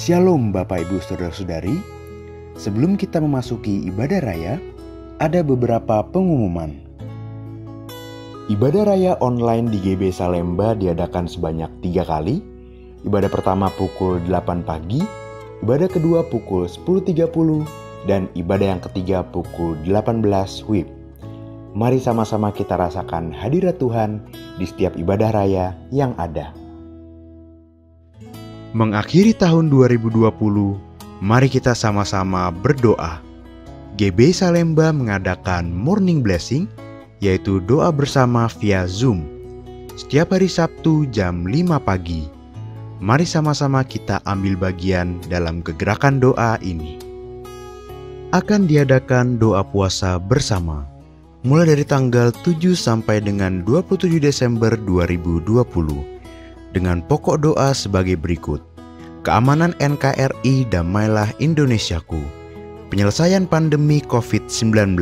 Shalom Bapak Ibu Saudara-saudari. Sebelum kita memasuki ibadah raya, ada beberapa pengumuman. Ibadah raya online di GB Salemba diadakan sebanyak 3 kali. Ibadah pertama pukul 8 pagi, ibadah kedua pukul 10.30, dan ibadah yang ketiga pukul 18 WIB. Mari sama-sama kita rasakan hadirat Tuhan di setiap ibadah raya yang ada. Mengakhiri tahun 2020, mari kita sama-sama berdoa. GB Salemba mengadakan Morning Blessing, yaitu doa bersama via Zoom, setiap hari Sabtu jam 5 pagi. Mari sama-sama kita ambil bagian dalam kegerakan doa ini. Akan diadakan doa puasa bersama, mulai dari tanggal 7 sampai dengan 27 Desember 2020. Dengan pokok doa sebagai berikut: keamanan NKRI, damailah Indonesiaku, penyelesaian pandemi COVID-19,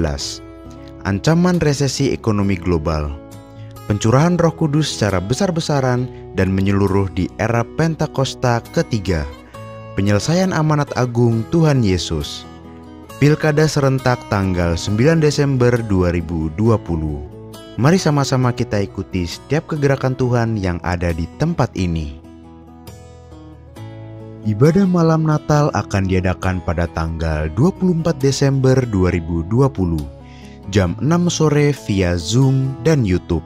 ancaman resesi ekonomi global, pencurahan Roh Kudus secara besar-besaran dan menyeluruh di era Pentakosta ketiga, penyelesaian amanat agung Tuhan Yesus, Pilkada serentak tanggal 9 Desember 2020. Mari sama-sama kita ikuti setiap kegerakan Tuhan yang ada di tempat ini. Ibadah malam Natal akan diadakan pada tanggal 24 Desember 2020, jam 6 sore via Zoom dan YouTube.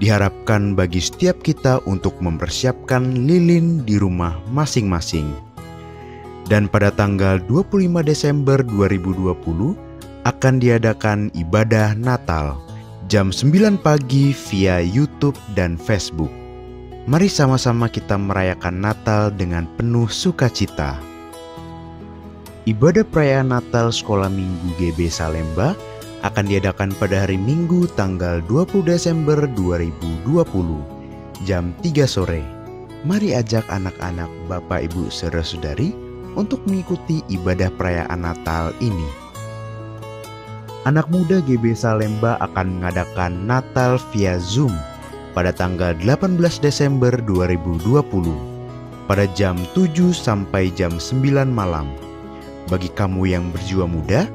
Diharapkan bagi setiap kita untuk mempersiapkan lilin di rumah masing-masing. Dan pada tanggal 25 Desember 2020 akan diadakan ibadah Natal, jam 9 pagi via YouTube dan Facebook. Mari sama-sama kita merayakan Natal dengan penuh sukacita. Ibadah perayaan Natal Sekolah Minggu GB Salemba akan diadakan pada hari Minggu tanggal 20 Desember 2020, jam 3 sore. Mari ajak anak-anak, Bapak, Ibu, Saudara-saudari untuk mengikuti ibadah perayaan Natal ini. Anak muda GB Salemba akan mengadakan Natal via Zoom pada tanggal 18 Desember 2020 pada jam 7 sampai jam 9 malam. Bagi kamu yang berjiwa muda,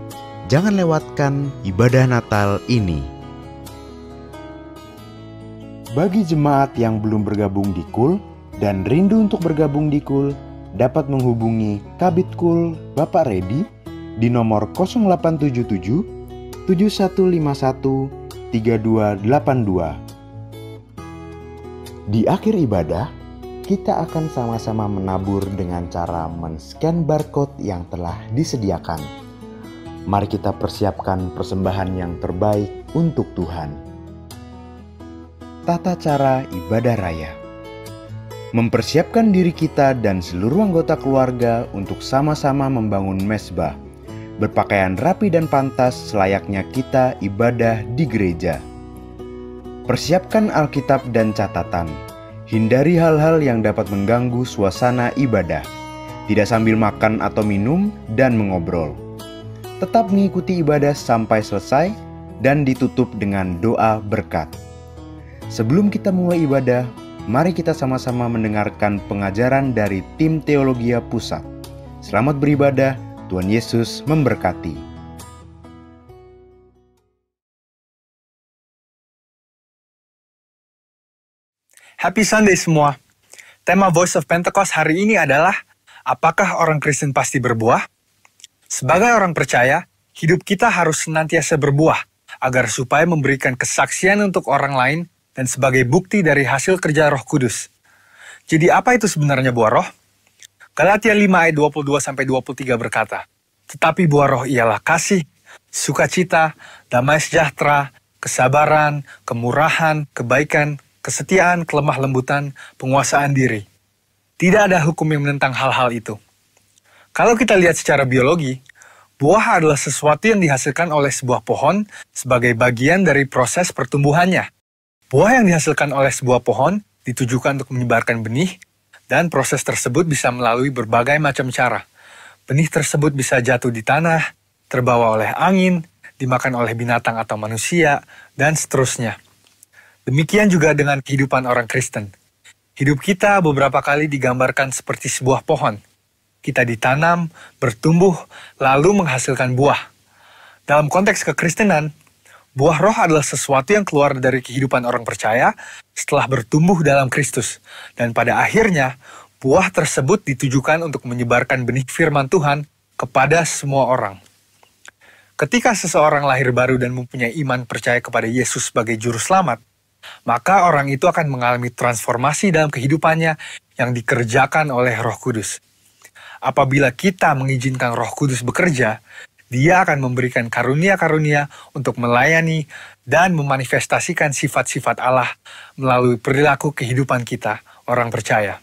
jangan lewatkan ibadah Natal ini. Bagi jemaat yang belum bergabung di KUL dan rindu untuk bergabung di KUL, dapat menghubungi Kabid KUL Bapak Redi di nomor 0877 7151 3282. Di akhir ibadah, kita akan sama-sama menabur dengan cara men-scan barcode yang telah disediakan. Mari kita persiapkan persembahan yang terbaik untuk Tuhan. Tata cara ibadah raya. Mempersiapkan diri kita dan seluruh anggota keluarga untuk sama-sama membangun mezbah, berpakaian rapi dan pantas selayaknya kita ibadah di gereja. Persiapkan Alkitab dan catatan. Hindari hal-hal yang dapat mengganggu suasana ibadah. Tidak sambil makan atau minum dan mengobrol. Tetap mengikuti ibadah sampai selesai dan ditutup dengan doa berkat. Sebelum kita mulai ibadah, mari kita sama-sama mendengarkan pengajaran dari tim Teologia Pusat. Selamat beribadah. Tuhan Yesus memberkati. Happy Sunday semua. Tema Voice of Pentecost hari ini adalah, apakah orang Kristen pasti berbuah? Sebagai orang percaya, hidup kita harus senantiasa berbuah, agar supaya memberikan kesaksian untuk orang lain dan sebagai bukti dari hasil kerja Roh Kudus. Jadi apa itu sebenarnya buah roh? Galatia 5 ayat 22-23 berkata, tetapi buah roh ialah kasih, sukacita, damai sejahtera, kesabaran, kemurahan, kebaikan, kesetiaan, kelemah lembutan, penguasaan diri. Tidak ada hukum yang menentang hal-hal itu. Kalau kita lihat secara biologi, buah adalah sesuatu yang dihasilkan oleh sebuah pohon sebagai bagian dari proses pertumbuhannya. Buah yang dihasilkan oleh sebuah pohon ditujukan untuk menyebarkan benih, dan proses tersebut bisa melalui berbagai macam cara. Benih tersebut bisa jatuh di tanah, terbawa oleh angin, dimakan oleh binatang atau manusia, dan seterusnya. Demikian juga dengan kehidupan orang Kristen. Hidup kita beberapa kali digambarkan seperti sebuah pohon. kita ditanam, bertumbuh, lalu menghasilkan buah. Dalam konteks kekristenan, buah roh adalah sesuatu yang keluar dari kehidupan orang percaya setelah bertumbuh dalam Kristus. Dan pada akhirnya, buah tersebut ditujukan untuk menyebarkan benih firman Tuhan kepada semua orang. Ketika seseorang lahir baru dan mempunyai iman percaya kepada Yesus sebagai juru selamat, maka orang itu akan mengalami transformasi dalam kehidupannya yang dikerjakan oleh Roh Kudus. Apabila kita mengizinkan Roh Kudus bekerja, Dia akan memberikan karunia-karunia untuk melayani dan memanifestasikan sifat-sifat Allah melalui perilaku kehidupan kita, orang percaya.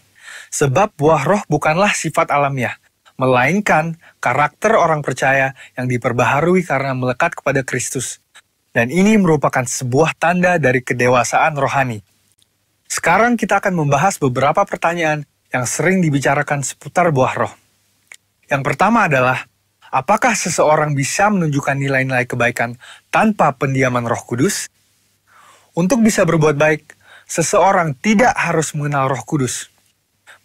Sebab buah roh bukanlah sifat alamiah, melainkan karakter orang percaya yang diperbaharui karena melekat kepada Kristus. Dan ini merupakan sebuah tanda dari kedewasaan rohani. Sekarang kita akan membahas beberapa pertanyaan yang sering dibicarakan seputar buah roh. Yang pertama adalah, apakah seseorang bisa menunjukkan nilai-nilai kebaikan tanpa pendiaman Roh Kudus? Untuk bisa berbuat baik, seseorang tidak harus mengenal Roh Kudus.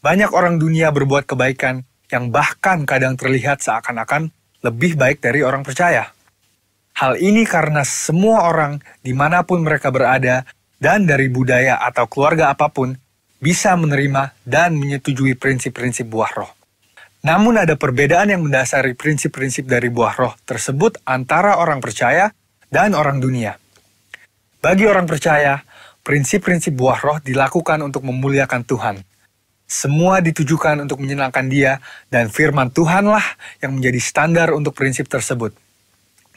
Banyak orang dunia berbuat kebaikan yang bahkan kadang terlihat seakan-akan lebih baik dari orang percaya. Hal ini karena semua orang dimanapun mereka berada dan dari budaya atau keluarga apapun bisa menerima dan menyetujui prinsip-prinsip buah roh. Namun ada perbedaan yang mendasari prinsip-prinsip dari buah roh tersebut antara orang percaya dan orang dunia. Bagi orang percaya, prinsip-prinsip buah roh dilakukan untuk memuliakan Tuhan. Semua ditujukan untuk menyenangkan Dia, dan firman Tuhanlah yang menjadi standar untuk prinsip tersebut.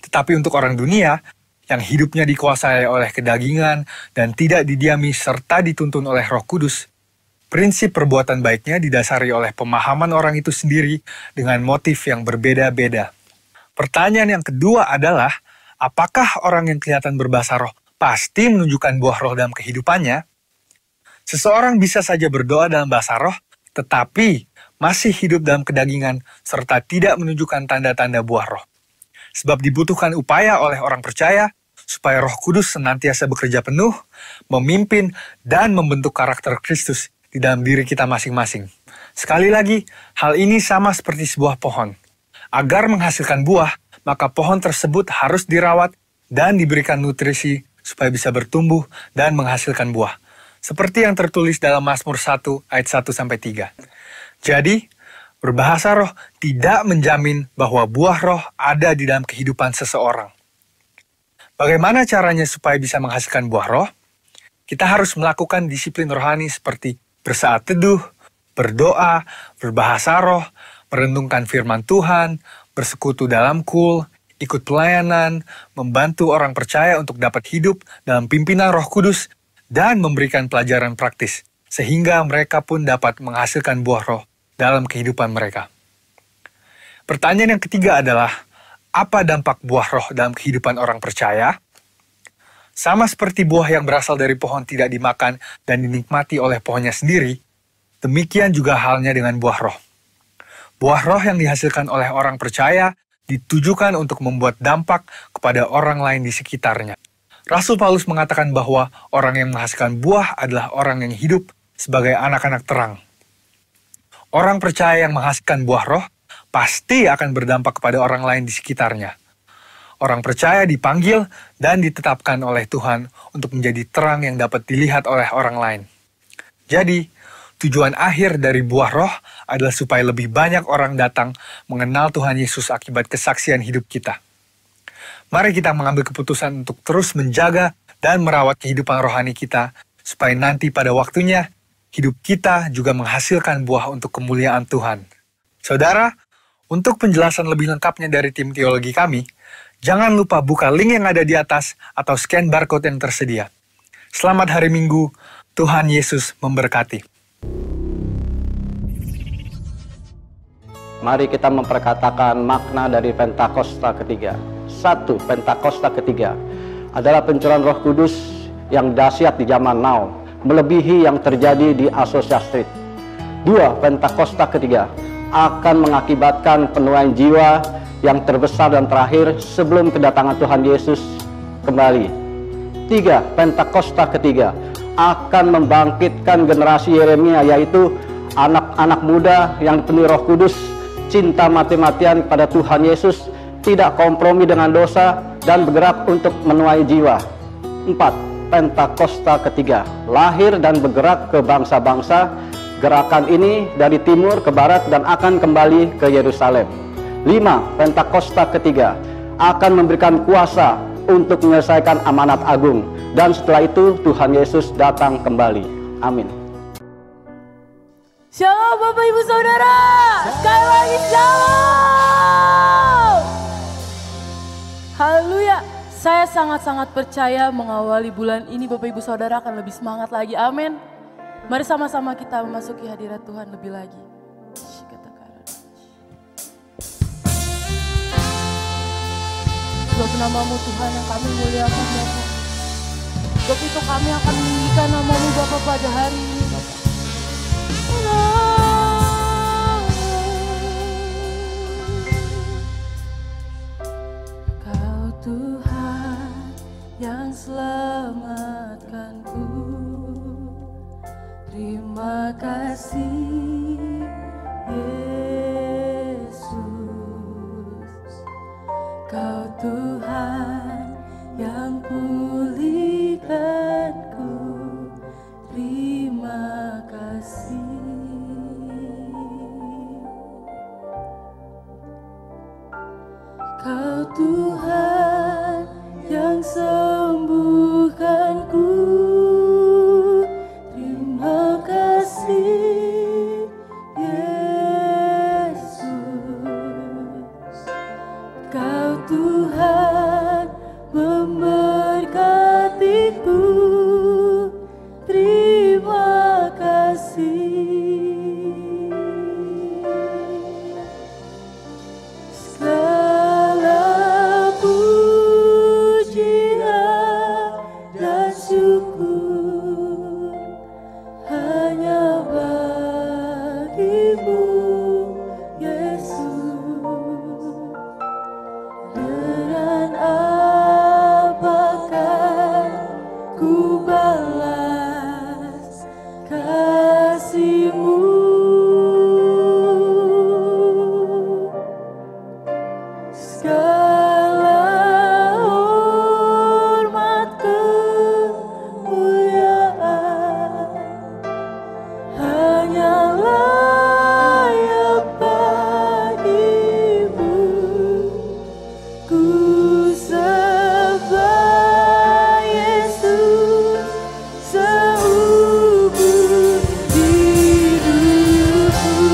Tetapi untuk orang dunia, yang hidupnya dikuasai oleh kedagingan dan tidak didiami serta dituntun oleh Roh Kudus, prinsip perbuatan baiknya didasari oleh pemahaman orang itu sendiri dengan motif yang berbeda-beda. Pertanyaan yang kedua adalah, apakah orang yang kelihatan berbahasa roh pasti menunjukkan buah roh dalam kehidupannya? Seseorang bisa saja berdoa dalam bahasa roh, tetapi masih hidup dalam kedagingan serta tidak menunjukkan tanda-tanda buah roh. Sebab dibutuhkan upaya oleh orang percaya supaya Roh Kudus senantiasa bekerja penuh, memimpin, dan membentuk karakter Kristus di dalam diri kita masing-masing. Sekali lagi, hal ini sama seperti sebuah pohon. Agar menghasilkan buah, maka pohon tersebut harus dirawat dan diberikan nutrisi supaya bisa bertumbuh dan menghasilkan buah. Seperti yang tertulis dalam Mazmur 1 ayat 1-3. Jadi, berbahasa roh tidak menjamin bahwa buah roh ada di dalam kehidupan seseorang. Bagaimana caranya supaya bisa menghasilkan buah roh? Kita harus melakukan disiplin rohani seperti bersaat teduh, berdoa, berbahasa roh, merenungkan firman Tuhan, bersekutu dalam kul, ikut pelayanan, membantu orang percaya untuk dapat hidup dalam pimpinan Roh Kudus, dan memberikan pelajaran praktis, sehingga mereka pun dapat menghasilkan buah roh dalam kehidupan mereka. Pertanyaan yang ketiga adalah, apa dampak buah roh dalam kehidupan orang percaya? Sama seperti buah yang berasal dari pohon tidak dimakan dan dinikmati oleh pohonnya sendiri, demikian juga halnya dengan buah roh. Buah roh yang dihasilkan oleh orang percaya ditujukan untuk membuat dampak kepada orang lain di sekitarnya. Rasul Paulus mengatakan bahwa orang yang menghasilkan buah adalah orang yang hidup sebagai anak-anak terang. Orang percaya yang menghasilkan buah roh pasti akan berdampak kepada orang lain di sekitarnya. Orang percaya dipanggil dan ditetapkan oleh Tuhan untuk menjadi terang yang dapat dilihat oleh orang lain. Jadi, tujuan akhir dari buah roh adalah supaya lebih banyak orang datang mengenal Tuhan Yesus akibat kesaksian hidup kita. Mari kita mengambil keputusan untuk terus menjaga dan merawat kehidupan rohani kita, supaya nanti pada waktunya, hidup kita juga menghasilkan buah untuk kemuliaan Tuhan. Saudara, untuk penjelasan lebih lengkapnya dari tim teologi kami, jangan lupa buka link yang ada di atas atau scan barcode yang tersedia. Selamat hari Minggu, Tuhan Yesus memberkati. Mari kita memperkatakan makna dari Pentakosta ketiga. 1. Pentakosta ketiga adalah pencurahan Roh Kudus yang dahsyat di zaman now, melebihi yang terjadi di Asosia Street. 2. Pentakosta ketiga akan mengakibatkan penuaian jiwa yang terbesar dan terakhir sebelum kedatangan Tuhan Yesus kembali. 3. Pentakosta ketiga akan membangkitkan generasi Yeremia, yaitu anak-anak muda yang dipenuhi Roh Kudus cinta mati-matian pada Tuhan Yesus, tidak kompromi dengan dosa, dan bergerak untuk menuai jiwa. 4. Pentakosta ketiga, lahir dan bergerak ke bangsa-bangsa. Gerakan ini dari timur ke barat dan akan kembali ke Yerusalem. 5. Pentakosta ketiga akan memberikan kuasa untuk menyelesaikan amanat agung, dan setelah itu Tuhan Yesus datang kembali. Amin. Shalom Bapak Ibu Saudara, sekali lagi shalom. Haleluya, saya sangat-sangat percaya mengawali bulan ini Bapak Ibu Saudara akan lebih semangat lagi, amin. Mari sama-sama kita memasuki hadirat Tuhan lebih lagi. Sebab namamu Tuhan yang kami muliakan Bapa. Sebab itu kami akan meninggikan namamu Bapa pada hari ini Bapa. Kau Tuhan yang selamatkanku, terima kasih Yesus. Kau Tuhan yang pulihkanku, terima kasih. Kau Tuhan yang sembuhkanku, terima kasih Yesus. Kau Tuhan memberkatiku, terima kasih. Segala pujian dan syukur hanya bagimu Yesus. Dengan apakah ku balas kasih-Mu? Segala hormat kemuliaan hanya layak bagimu. Ku sembah Yesus seumur hidupku.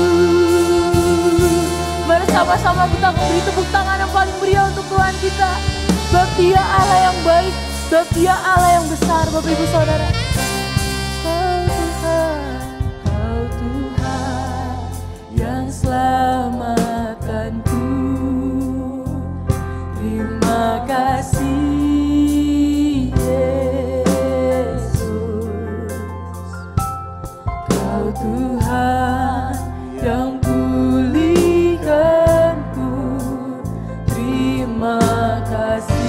Mari sama-sama kita beri tepuk tangan yang paling meriah untuk Tuhan kita. Sebab Dia Allah yang baik, sebab Dia Allah yang besar, Bapak Ibu Saudara. Kau Tuhan yang selamatkanku, terima kasih Yesus. Kau Tuhan yang pulihkanku, terima kasih.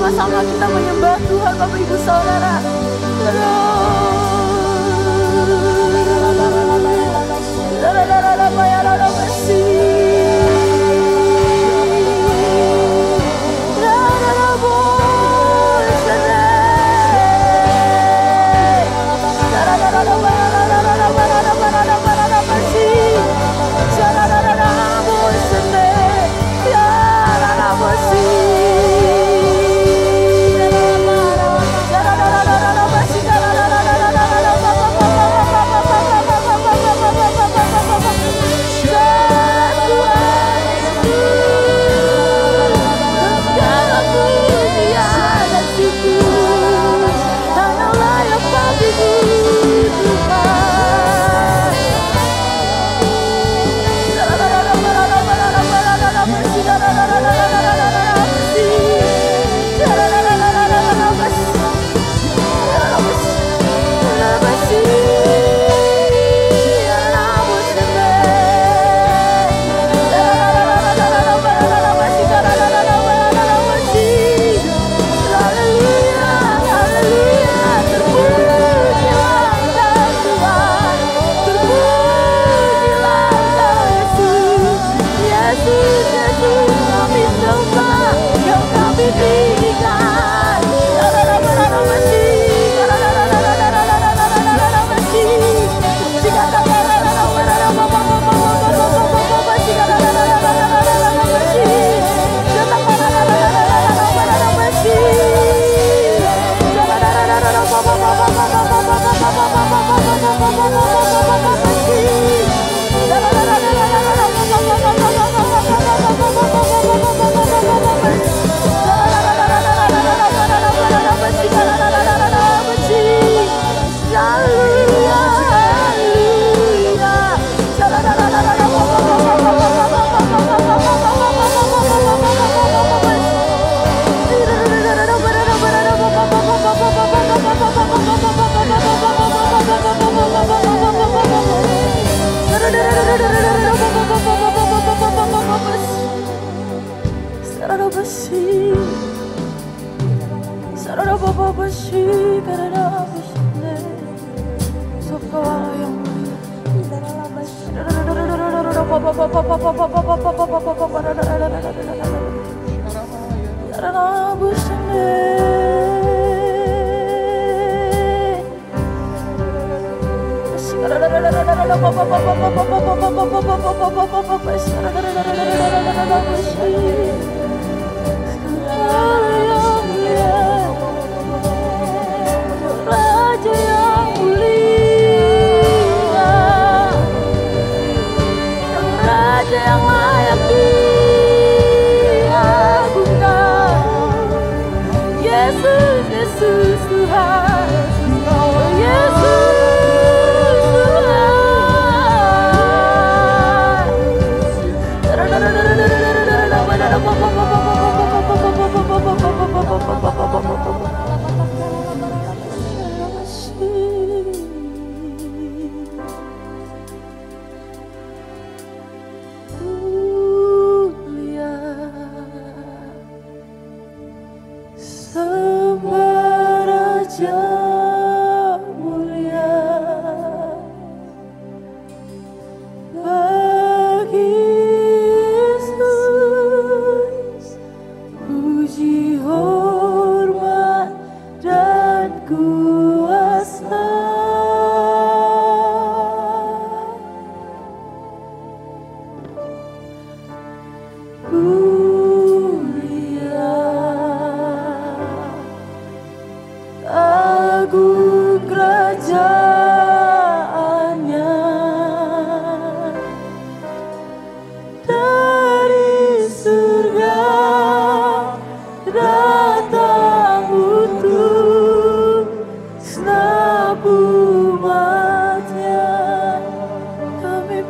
sama-sama kita menyembah Tuhan Bapak Ibu Saudara.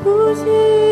Puji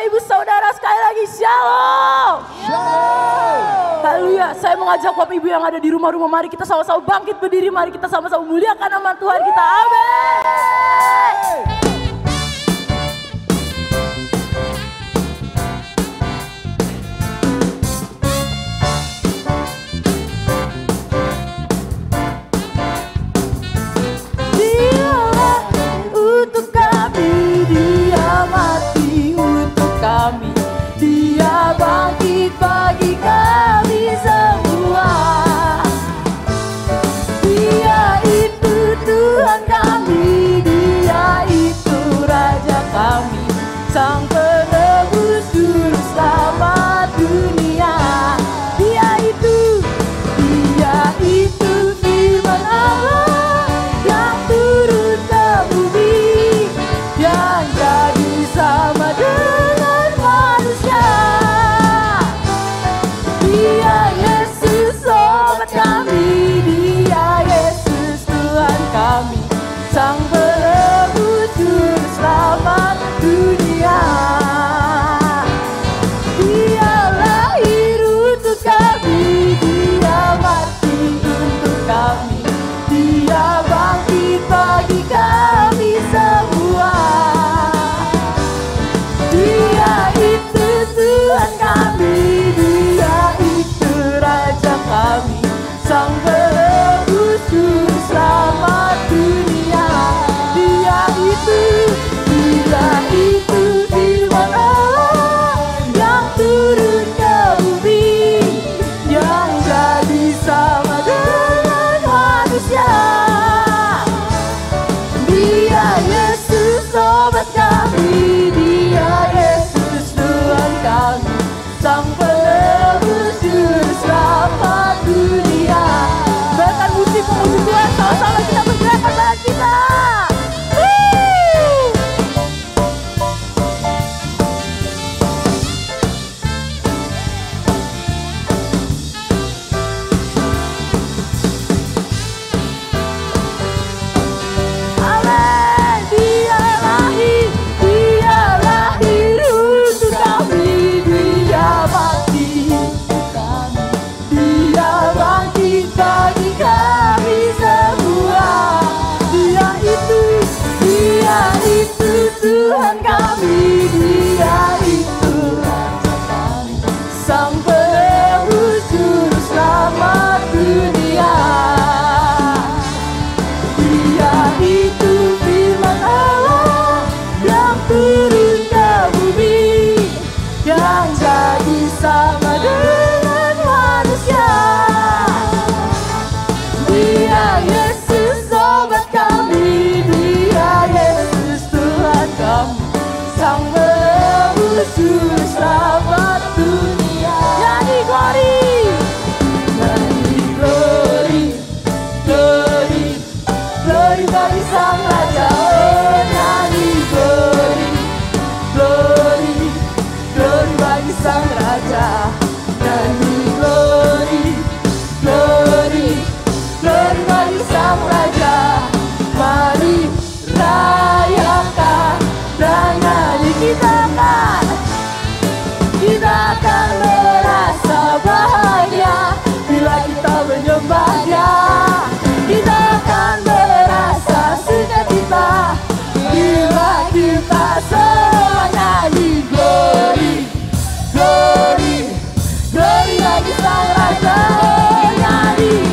Ibu Saudara sekali lagi Shalom. Haleluya. Saya mengajak Bapak Ibu yang ada di rumah-rumah, mari kita sama-sama bangkit berdiri, mari kita sama-sama muliakan nama Tuhan kita. Amin. Kami, Dia bangkit bagi kami semua. Dia itu Tuhan kami, Dia itu Raja kami, Sang penebus juru selamat dunia. Dia itu firman Allah yang turun ke bumi, yang jadi sama dengan manusia. Dia Yesus sobat kami, Dia Yesus Tuhan kami, Sang penebus juru selamat dunia. Dia lahir untuk kami, Dia mati untuk kami, Dia bangkit bagi kami semua. Dia itu Tuhan kami, Dia itu Raja kami, Sang penebus juru selamat dunia. Dia itu firman Allah yang turun ke bumi, yang jadi sama dengan manusia. Dia Yesus sobat kami, Dia Yesus Tuhan kami, Sang penebus juru selamat dunia. Bahkan musik memuji Tuhan, sama-sama kita bergerakkan tangan kita. Amin. Dia lahir untuk kami, Dia mati untuk kami, Dia bangkit bagi kami semua. Dia itu Tuhan kami, Dia itu Raja kami, Sang penebus juru selamat dunia. Dia itu firman Allah yang turun ke bumi, yang jadi sama dengan manusia. Dia Yesus sobat kami, Dia Yesus Tuhan kami, Sang penebus juru selamat dunia. Nyanyi glory, glory bagi Sang Raja. Oh, nyanyi glory bagi Sang Raja. Nyanyi glory bagi Sang Raja. Mari rayakan dan nyanyi, kita akan merasa bahagia bila kita menyembah Dia. Kita akan merasa sukacita bila kita semua nyanyi glory bagi Sang Raja. Oh, nyanyi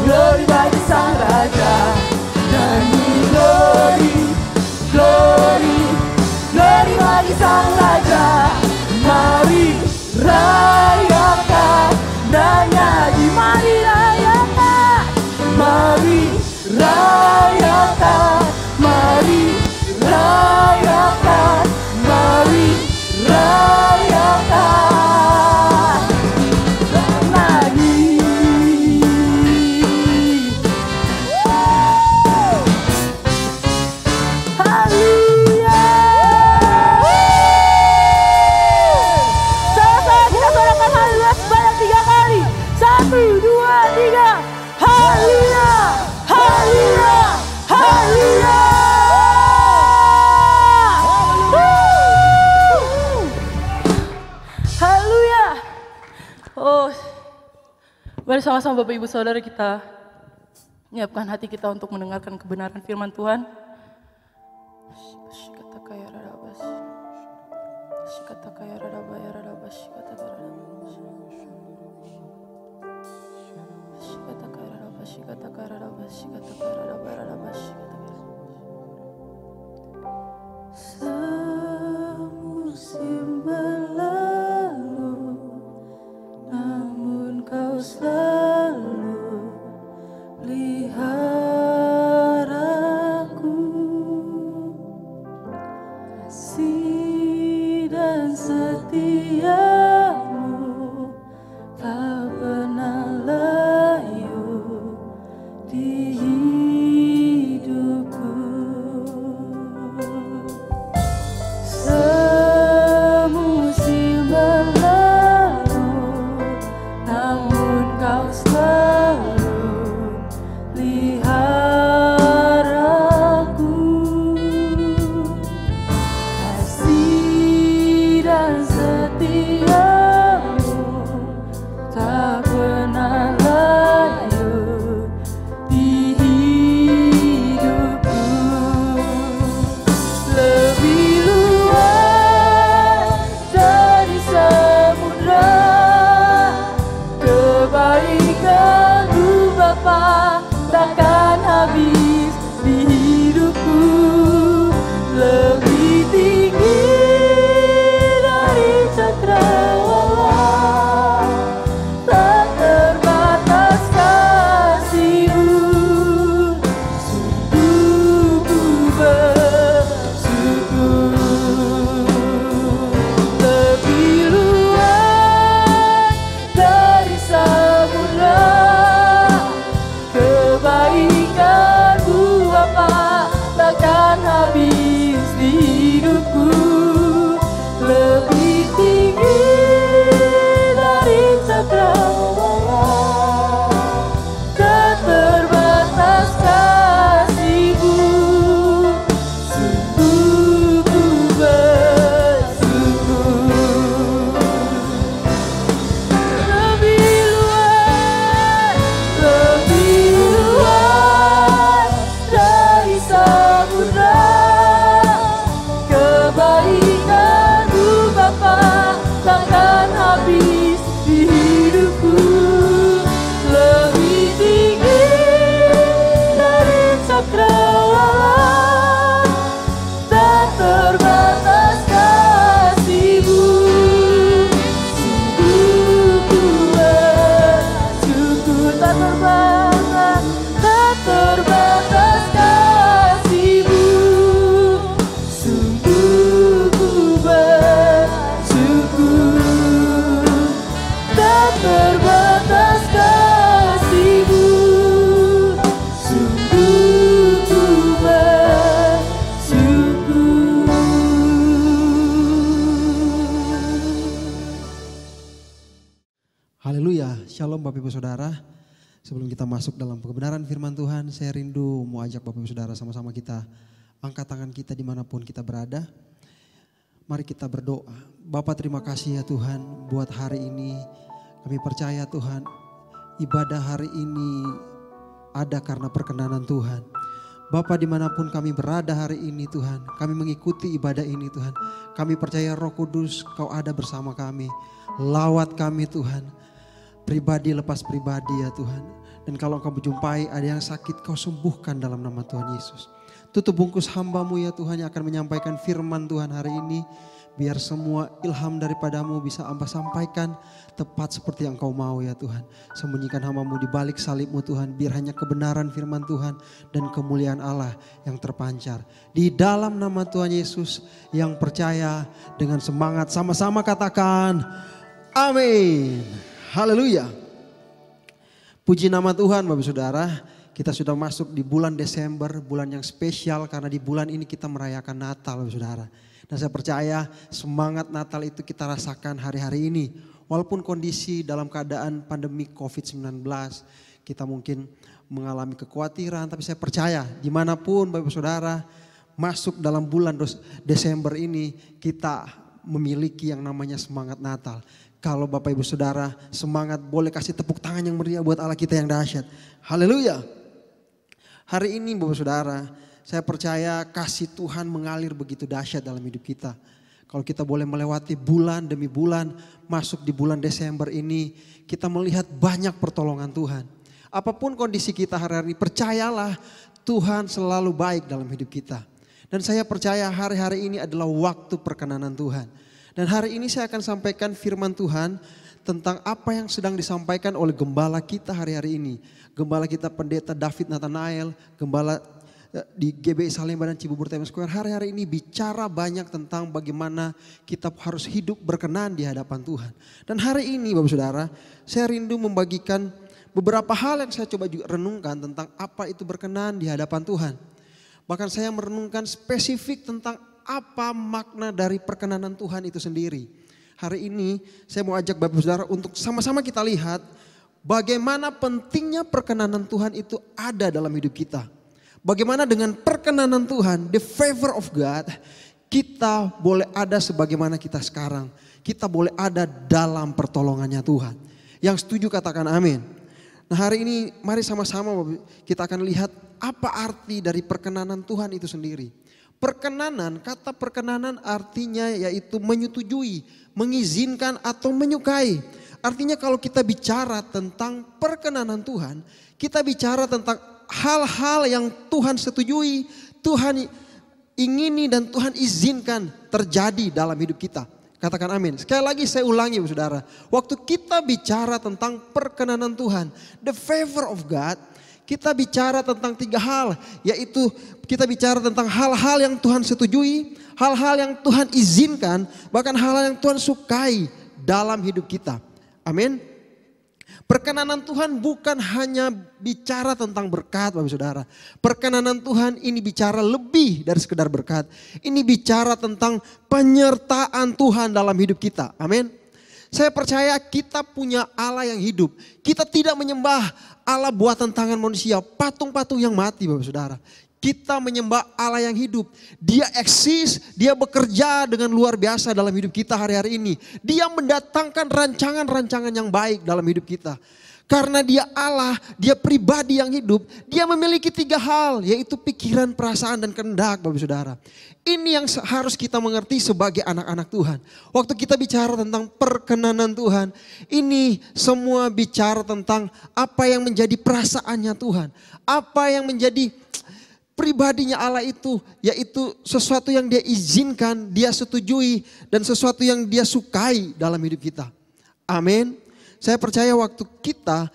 glory bagi Sang Raja. Nyanyi glory bagi Sang Raja. Mari rayakan dan nyanyi, mari rayakan, mari rayakan, mari rayakan. Mari sama-sama Bapak Ibu Saudara kita menyiapkan hati kita untuk mendengarkan kebenaran firman Tuhan. Semusim berlalu, namun kau selalu pelihara aku. Kasih dan setiamu tak pernah layu di hidupku. Semusim berlalu, namun kau selalu peliharaku. Kasih dan setiamu tak pernah layu di hidupku. Lebih luas dari samudra kebaikan-Mu Bapa takkan habis di hidupku. Lebih tinggi dari cakrawala, tak terbatas kasih-Mu. Sungguh ku bersyukur. Lebih luas dari samudra kebaikan-Mu Bapa takkan habis di hidupku. Lebih tinggi dari cakrawala, tak terbatas kasih-Mu. Sungguh ku bersyukur. Lebih luas dari samudra kebaikan-Mu Bapa takkan habis di hidupku. Lebih tinggi dari cakrawala, tak terbatas kasih-Mu. Sungguh ku bersyukur. Tak terbatas kasih-Mu. Sungguh ku bersyukur. Tak terbatas kasih-Mu. Sungguh ku bersyukur. Haleluya, shalom Bapak Ibu Saudara. Sebelum kita masuk dalam kebenaran firman Tuhan, saya rindu mau ajak Bapak Ibu Saudara sama-sama kita angkat tangan kita dimanapun kita berada. Mari kita berdoa. Bapak terima kasih ya Tuhan buat hari ini. Kami percaya Tuhan ibadah hari ini ada karena perkenanan Tuhan. Bapak dimanapun kami berada hari ini Tuhan, kami mengikuti ibadah ini Tuhan. Kami percaya Roh Kudus Kau ada bersama kami. Lawat kami Tuhan, pribadi lepas pribadi ya Tuhan. Dan kalau Kau berjumpai ada yang sakit, Kau sembuhkan dalam nama Tuhan Yesus. Tutup bungkus hamba-Mu ya Tuhan yang akan menyampaikan firman Tuhan hari ini. Biar semua ilham daripada-Mu bisa Hamba sampaikan tepat seperti yang Kau mau ya Tuhan. Sembunyikan hamba-Mu di balik salib-Mu Tuhan. Biar hanya kebenaran firman Tuhan dan kemuliaan Allah yang terpancar. Di dalam nama Tuhan Yesus yang percaya dengan semangat sama-sama katakan amin. Haleluya. Puji nama Tuhan Bapak Saudara. Kita sudah masuk di bulan Desember, bulan yang spesial karena di bulan ini kita merayakan Natal Bapak Saudara. Dan saya percaya semangat Natal itu kita rasakan hari-hari ini. Walaupun kondisi dalam keadaan pandemi COVID-19, kita mungkin mengalami kekhawatiran. Tapi saya percaya dimanapun Bapak Saudara masuk dalam bulan Desember ini kita memiliki yang namanya semangat Natal. Kalau Bapak Ibu Saudara semangat, boleh kasih tepuk tangan yang meriah buat Allah kita yang dahsyat. Haleluya. Hari ini Bapak Saudara, saya percaya kasih Tuhan mengalir begitu dahsyat dalam hidup kita. Kalau kita boleh melewati bulan demi bulan, masuk di bulan Desember ini, kita melihat banyak pertolongan Tuhan. Apapun kondisi kita hari-hari, percayalah Tuhan selalu baik dalam hidup kita. Dan saya percaya hari-hari ini adalah waktu perkenanan Tuhan. Dan hari ini saya akan sampaikan firman Tuhan tentang apa yang sedang disampaikan oleh gembala kita hari-hari ini. Gembala kita Pendeta David Nathanael, gembala di GBI Salemba dan Cibubur Times Square hari-hari ini bicara banyak tentang bagaimana kita harus hidup berkenan di hadapan Tuhan. Dan hari ini Bapak Saudara, saya rindu membagikan beberapa hal yang saya coba juga renungkan tentang apa itu berkenan di hadapan Tuhan. Bahkan saya merenungkan spesifik tentang apa makna dari perkenanan Tuhan itu sendiri. Hari ini saya mau ajak Bapak Saudara untuk sama-sama kita lihat bagaimana pentingnya perkenanan Tuhan itu ada dalam hidup kita. Bagaimana dengan perkenanan Tuhan, the favor of God, kita boleh ada sebagaimana kita sekarang. Kita boleh ada dalam pertolongannya Tuhan. Yang setuju katakan amin. Nah hari ini mari sama-sama kita akan lihat apa arti dari perkenanan Tuhan itu sendiri. Perkenanan, kata perkenanan artinya yaitu menyetujui, mengizinkan atau menyukai. Artinya kalau kita bicara tentang perkenanan Tuhan, kita bicara tentang hal-hal yang Tuhan setujui, Tuhan ingini dan Tuhan izinkan terjadi dalam hidup kita. Katakan amin. Sekali lagi saya ulangi Saudara. Waktu kita bicara tentang perkenanan Tuhan, the favor of God, kita bicara tentang 3 hal. Yaitu kita bicara tentang hal-hal yang Tuhan setujui, hal-hal yang Tuhan izinkan, bahkan hal-hal yang Tuhan sukai dalam hidup kita. Amin. Perkenanan Tuhan bukan hanya bicara tentang berkat Bapak Saudara. Perkenanan Tuhan ini bicara lebih dari sekedar berkat. Ini bicara tentang penyertaan Tuhan dalam hidup kita. Amin. Saya percaya kita punya Allah yang hidup. Kita tidak menyembah Allah buatan tangan manusia, patung-patung yang mati Bapak Saudara. Kita menyembah Allah yang hidup. Dia eksis, dia bekerja dengan luar biasa dalam hidup kita hari-hari ini. Dia mendatangkan rancangan-rancangan yang baik dalam hidup kita. Karena dia Allah, dia pribadi yang hidup. Dia memiliki 3 hal, yaitu pikiran, perasaan, dan kehendak Bapak Saudara. Ini yang harus kita mengerti sebagai anak-anak Tuhan. Waktu kita bicara tentang perkenanan Tuhan, ini semua bicara tentang apa yang menjadi perasaannya Tuhan. Apa yang menjadi pribadinya Allah itu, yaitu sesuatu yang dia izinkan, dia setujui, dan sesuatu yang dia sukai dalam hidup kita. Amin. Saya percaya waktu kita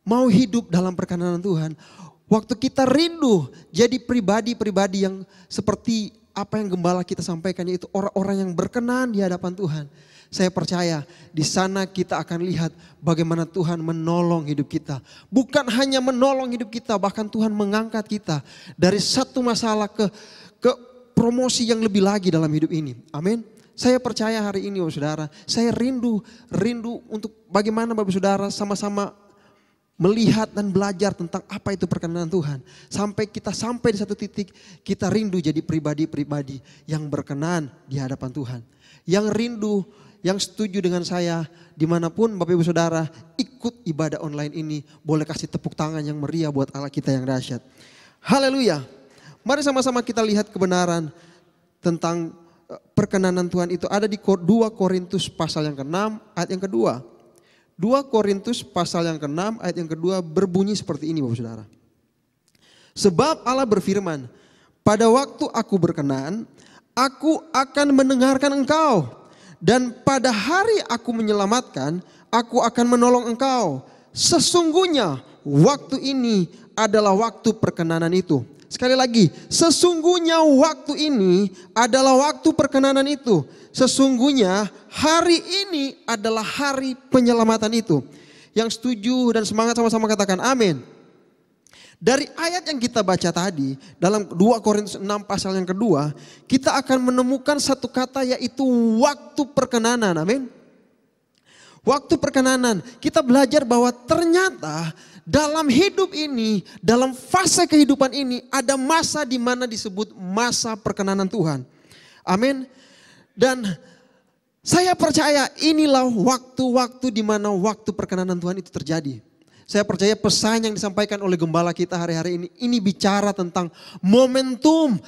mau hidup dalam perkenanan Tuhan, waktu kita rindu jadi pribadi-pribadi yang seperti apa yang gembala kita sampaikan, yaitu orang-orang yang berkenan di hadapan Tuhan. Saya percaya di sana kita akan lihat bagaimana Tuhan menolong hidup kita. Bukan hanya menolong hidup kita, bahkan Tuhan mengangkat kita dari satu masalah ke promosi yang lebih lagi dalam hidup ini. Amin. Saya percaya hari ini Bapak Saudara, saya rindu untuk bagaimana Bapak Saudara sama-sama melihat dan belajar tentang apa itu perkenanan Tuhan. Sampai di satu titik kita rindu jadi pribadi-pribadi yang berkenan di hadapan Tuhan. Yang rindu, yang setuju dengan saya dimanapun Bapak Ibu Saudara ikut ibadah online ini, boleh kasih tepuk tangan yang meriah buat Allah kita yang dahsyat. Haleluya. Mari sama-sama kita lihat kebenaran tentang perkenanan Tuhan itu ada di 2 Korintus pasal yang ke-6 ayat yang kedua. 2 Korintus pasal yang ke-6 ayat yang kedua berbunyi seperti ini Bapak Saudara. Sebab Allah berfirman, pada waktu aku berkenan, aku akan mendengarkan engkau. Dan pada hari aku menyelamatkan, aku akan menolong engkau. Sesungguhnya waktu ini adalah waktu perkenanan itu. Sekali lagi, sesungguhnya waktu ini adalah waktu perkenanan itu. Sesungguhnya hari ini adalah hari penyelamatan itu. Yang setuju dan semangat sama-sama katakan amin. Dari ayat yang kita baca tadi dalam 2 Korintus 6 pasal yang kedua, kita akan menemukan satu kata yaitu waktu perkenanan. Amin. Waktu perkenanan, kita belajar bahwa ternyata dalam hidup ini, dalam fase kehidupan ini ada masa di mana disebut masa perkenanan Tuhan. Amin. Dan Saya percaya inilah waktu-waktu di mana waktu perkenanan Tuhan itu terjadi. Saya percaya pesan yang disampaikan oleh gembala kita hari-hari ini bicara tentang momentum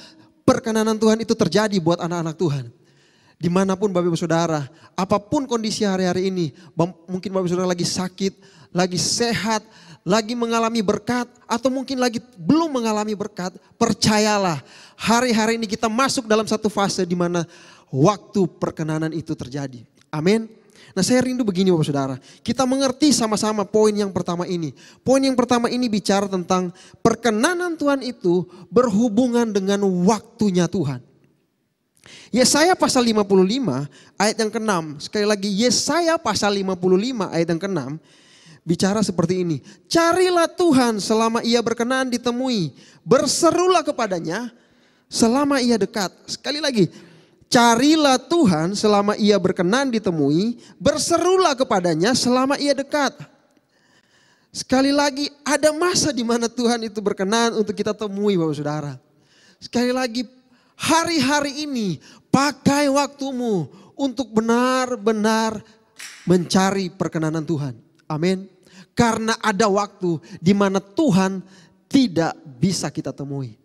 perkenanan Tuhan itu terjadi buat anak-anak Tuhan. Dimanapun Bapak Ibu Saudara, apapun kondisi hari-hari ini, mungkin Bapak Ibu Saudara lagi sakit, lagi sehat, lagi mengalami berkat, atau mungkin lagi belum mengalami berkat, percayalah hari-hari ini kita masuk dalam satu fase di mana waktu perkenanan itu terjadi. Amin. Nah, saya rindu begini Bapak Saudara, kita mengerti sama-sama poin yang pertama ini. Poin yang pertama ini bicara tentang perkenanan Tuhan itu berhubungan dengan waktunya Tuhan. Yesaya pasal 55 ayat yang ke-6. Sekali lagi Yesaya pasal 55 ayat yang ke-6 bicara seperti ini. Carilah Tuhan selama ia berkenan ditemui. Berserulah kepadanya selama ia dekat. Sekali lagi. Carilah Tuhan selama ia berkenan ditemui. Berserulah kepadanya selama ia dekat. Sekali lagi ada masa di mana Tuhan itu berkenan untuk kita temui Bapak Saudara. Sekali lagi hari-hari ini pakai waktumu untuk benar-benar mencari perkenanan Tuhan. Amin. Karena ada waktu di mana Tuhan tidak bisa kita temui.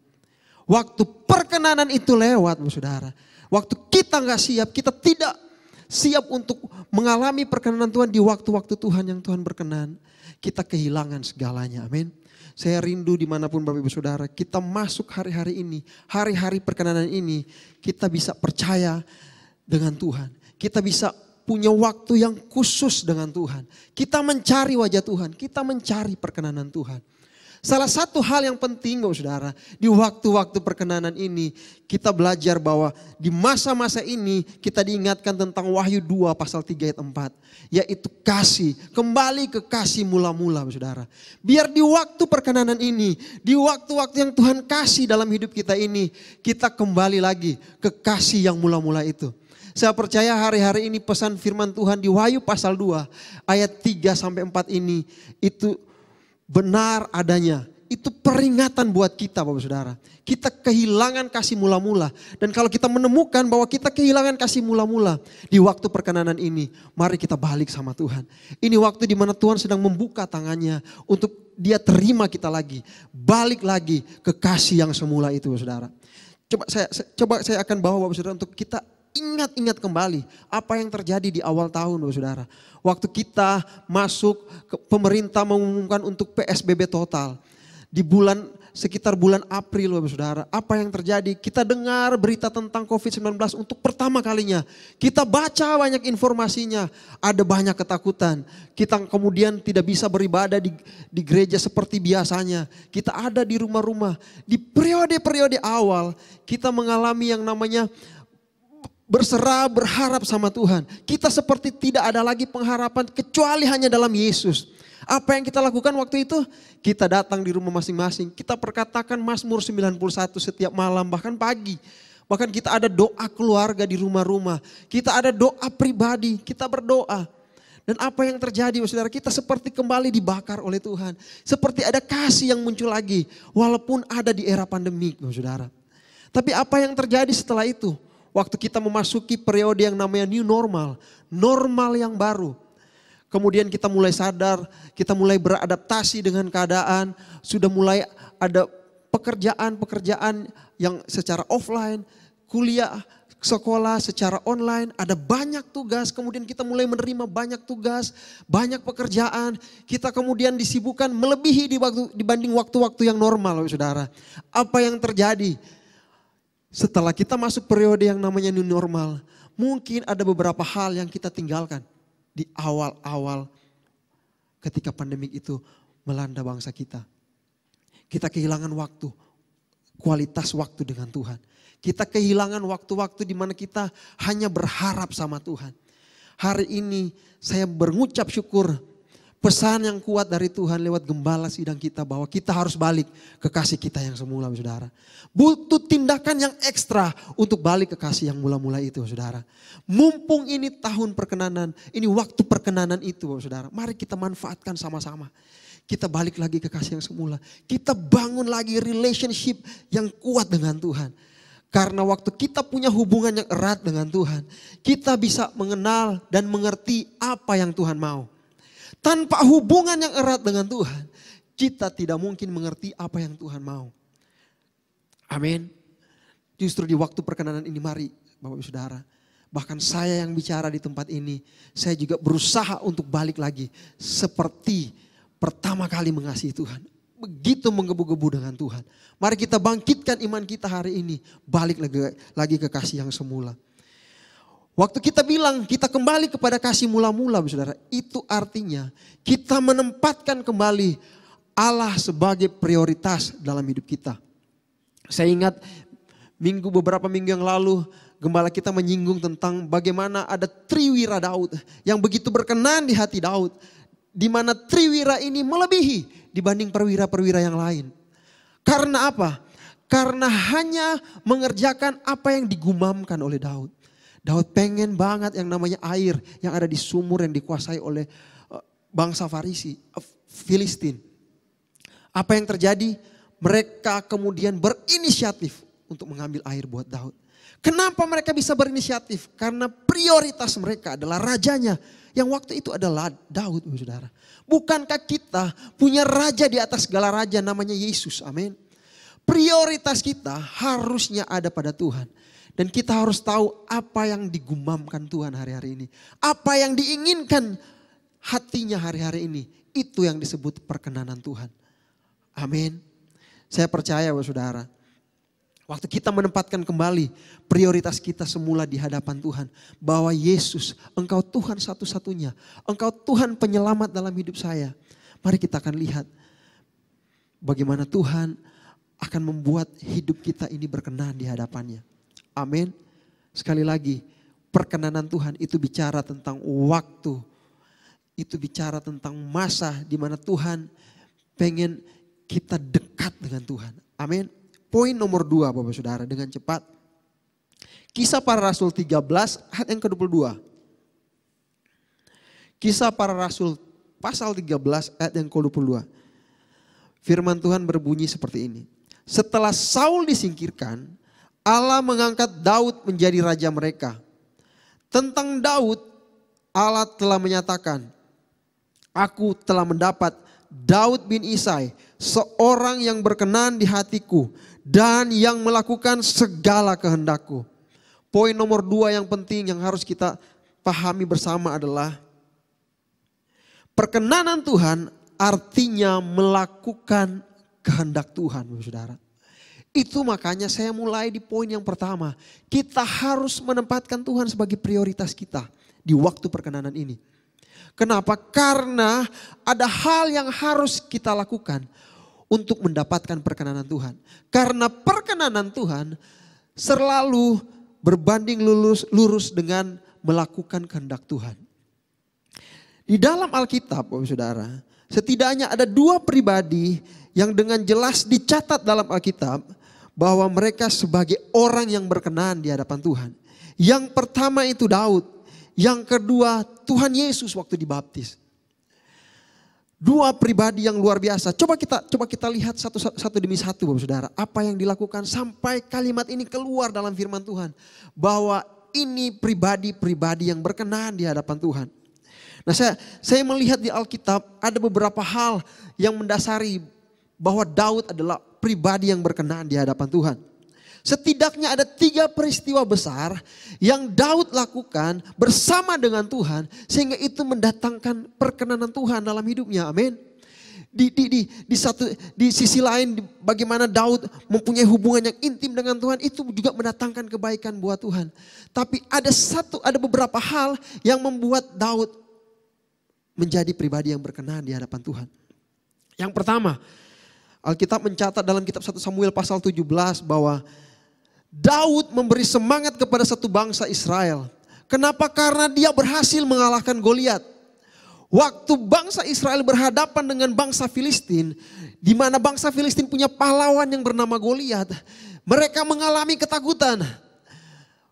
Waktu perkenanan itu lewat Bapak Saudara. Waktu kita gak siap, kita tidak siap untuk mengalami perkenanan Tuhan di waktu-waktu Tuhan yang Tuhan berkenan. Kita kehilangan segalanya, amin. Saya rindu dimanapun Bapak Ibu Saudara, kita masuk hari-hari ini, hari-hari perkenanan ini, kita bisa percaya dengan Tuhan. Kita bisa punya waktu yang khusus dengan Tuhan. Kita mencari wajah Tuhan, kita mencari perkenanan Tuhan. Salah satu hal yang penting Bapak Saudara, di waktu-waktu perkenanan ini kita belajar bahwa di masa-masa ini kita diingatkan tentang Wahyu 2 pasal 3 ayat 4. Yaitu kasih, kembali ke kasih mula-mula Bapak Saudara. Biar di waktu perkenanan ini, di waktu-waktu yang Tuhan kasih dalam hidup kita ini, kita kembali lagi ke kasih yang mula-mula itu. Saya percaya hari-hari ini pesan firman Tuhan di Wahyu pasal 2 ayat 3 sampai 4 ini itu benar adanya. Itu peringatan buat kita Bapak Saudara. Kita kehilangan kasih mula-mula. Dan kalau kita menemukan bahwa kita kehilangan kasih mula-mula di waktu perkenanan ini, mari kita balik sama Tuhan. Ini waktu di mana Tuhan sedang membuka tangannya untuk Dia terima kita lagi. Balik lagi ke kasih yang semula itu Bapak Saudara. Coba saya akan bawa Bapak Saudara untuk kita ingat-ingat kembali apa yang terjadi di awal tahun Bapak Saudara. Waktu kita masuk, pemerintah mengumumkan untuk PSBB total. Di sekitar bulan April Bapak Saudara. Apa yang terjadi? Kita dengar berita tentang COVID-19 untuk pertama kalinya. Kita baca banyak informasinya. Ada banyak ketakutan. Kita kemudian tidak bisa beribadah di gereja seperti biasanya. Kita ada di rumah-rumah. Di periode-periode awal kita mengalami yang namanya berserah, berharap sama Tuhan. Kita seperti tidak ada lagi pengharapan kecuali hanya dalam Yesus. Apa yang kita lakukan waktu itu? Kita datang di rumah masing-masing. Kita perkatakan Mazmur 91 setiap malam, bahkan pagi. Bahkan kita ada doa keluarga di rumah-rumah. Kita ada doa pribadi, kita berdoa. Dan apa yang terjadi saudara, kita seperti kembali dibakar oleh Tuhan. Seperti ada kasih yang muncul lagi. Walaupun ada di era pandemik saudara. Tapi apa yang terjadi setelah itu? Waktu kita memasuki periode yang namanya new normal. Normal yang baru. Kemudian kita mulai sadar, kita mulai beradaptasi dengan keadaan. Sudah mulai ada pekerjaan-pekerjaan yang secara offline. Kuliah, sekolah secara online. Ada banyak tugas, kemudian kita mulai menerima banyak tugas. Banyak pekerjaan. Kita kemudian disibukkan melebihi dibanding waktu-waktu yang normal saudara. Apa yang terjadi? Setelah kita masuk periode yang namanya new normal, mungkin ada beberapa hal yang kita tinggalkan di awal-awal ketika pandemik itu melanda bangsa kita. Kita kehilangan waktu, kualitas waktu dengan Tuhan. Kita kehilangan waktu-waktu di mana kita hanya berharap sama Tuhan. Hari ini saya mengucap syukur. Pesan yang kuat dari Tuhan lewat gembala sidang kita bahwa kita harus balik ke kasih kita yang semula saudara. Butuh tindakan yang ekstra untuk balik ke kasih yang mula-mula itu saudara. Mumpung ini tahun perkenanan, ini waktu perkenanan itu saudara. Mari kita manfaatkan sama-sama. Kita balik lagi ke kasih yang semula. Kita bangun lagi relationship yang kuat dengan Tuhan. Karena waktu kita punya hubungan yang erat dengan Tuhan, kita bisa mengenal dan mengerti apa yang Tuhan mau. Tanpa hubungan yang erat dengan Tuhan, kita tidak mungkin mengerti apa yang Tuhan mau. Amin. Justru di waktu perkenanan ini mari Bapak Ibu Saudara. Bahkan saya yang bicara di tempat ini, saya juga berusaha untuk balik lagi. Seperti pertama kali mengasihi Tuhan. Begitu menggebu-gebu dengan Tuhan. Mari kita bangkitkan iman kita hari ini. Balik lagi ke kasih yang semula. Waktu kita bilang kita kembali kepada kasih mula-mula saudara. Itu artinya kita menempatkan kembali Allah sebagai prioritas dalam hidup kita. Saya ingat beberapa minggu yang lalu gembala kita menyinggung tentang bagaimana ada triwira Daud yang begitu berkenan di hati Daud. Di mana triwira ini melebihi dibanding perwira-perwira yang lain. Karena apa? Karena hanya mengerjakan apa yang digumamkan oleh Daud. Daud pengen banget yang namanya air yang ada di sumur yang dikuasai oleh bangsa Filistin. Apa yang terjadi? Mereka kemudian berinisiatif untuk mengambil air buat Daud. Kenapa mereka bisa berinisiatif? Karena prioritas mereka adalah rajanya. Yang waktu itu adalah Daud, saudara. Bukankah kita punya raja di atas segala raja namanya Yesus, amin. Prioritas kita harusnya ada pada Tuhan. Dan kita harus tahu apa yang digumamkan Tuhan hari-hari ini. Apa yang diinginkan hatinya hari-hari ini. Itu yang disebut perkenanan Tuhan. Amin. Saya percaya saudara. Waktu kita menempatkan kembali prioritas kita semula di hadapan Tuhan. Bahwa Yesus, Engkau Tuhan satu-satunya. Engkau Tuhan penyelamat dalam hidup saya. Mari kita akan lihat bagaimana Tuhan akan membuat hidup kita ini berkenan di hadapannya. Amin. Sekali lagi, perkenanan Tuhan itu bicara tentang waktu. Itu bicara tentang masa di mana Tuhan pengen kita dekat dengan Tuhan. Amin. Poin nomor 2 Bapak Saudara dengan cepat. Kisah Para Rasul 13 ayat yang ke-22. Kisah Para Rasul pasal 13 ayat yang ke-22. Firman Tuhan berbunyi seperti ini. Setelah Saul disingkirkan, Allah mengangkat Daud menjadi raja mereka. Tentang Daud, Allah telah menyatakan, aku telah mendapat Daud bin Isai, seorang yang berkenan di hatiku dan yang melakukan segala kehendakku. Poin nomor 2 yang penting yang harus kita pahami bersama adalah perkenanan Tuhan artinya melakukan kehendak Tuhan, saudara. Itu makanya saya mulai di poin yang pertama. Kita harus menempatkan Tuhan sebagai prioritas kita di waktu perkenanan ini. Kenapa? Karena ada hal yang harus kita lakukan untuk mendapatkan perkenanan Tuhan. Karena perkenanan Tuhan selalu berbanding lurus dengan melakukan kehendak Tuhan. Di dalam Alkitab, Bapak Saudara, setidaknya ada 2 pribadi yang dengan jelas dicatat dalam Alkitab bahwa mereka sebagai orang yang berkenan di hadapan Tuhan. Yang pertama itu Daud. Yang kedua Tuhan Yesus waktu dibaptis. 2 pribadi yang luar biasa. Coba kita lihat satu demi satu Bapak Saudara. Apa yang dilakukan sampai kalimat ini keluar dalam firman Tuhan. Bahwa ini pribadi-pribadi yang berkenan di hadapan Tuhan. Nah saya melihat di Alkitab ada beberapa hal yang mendasari bahwa Daud adalah pribadi yang berkenan di hadapan Tuhan. Setidaknya ada 3 peristiwa besar yang Daud lakukan bersama dengan Tuhan sehingga itu mendatangkan perkenanan Tuhan dalam hidupnya. Amin. Di sisi lain bagaimana Daud mempunyai hubungan yang intim dengan Tuhan itu juga mendatangkan kebaikan buat Tuhan. Tapi ada beberapa hal yang membuat Daud menjadi pribadi yang berkenan di hadapan Tuhan. Yang pertama, Alkitab mencatat dalam kitab 1 Samuel pasal 17 bahwa Daud memberi semangat kepada satu bangsa Israel. Kenapa? Karena dia berhasil mengalahkan Goliat. Waktu bangsa Israel berhadapan dengan bangsa Filistin, di mana bangsa Filistin punya pahlawan yang bernama Goliat, mereka mengalami ketakutan.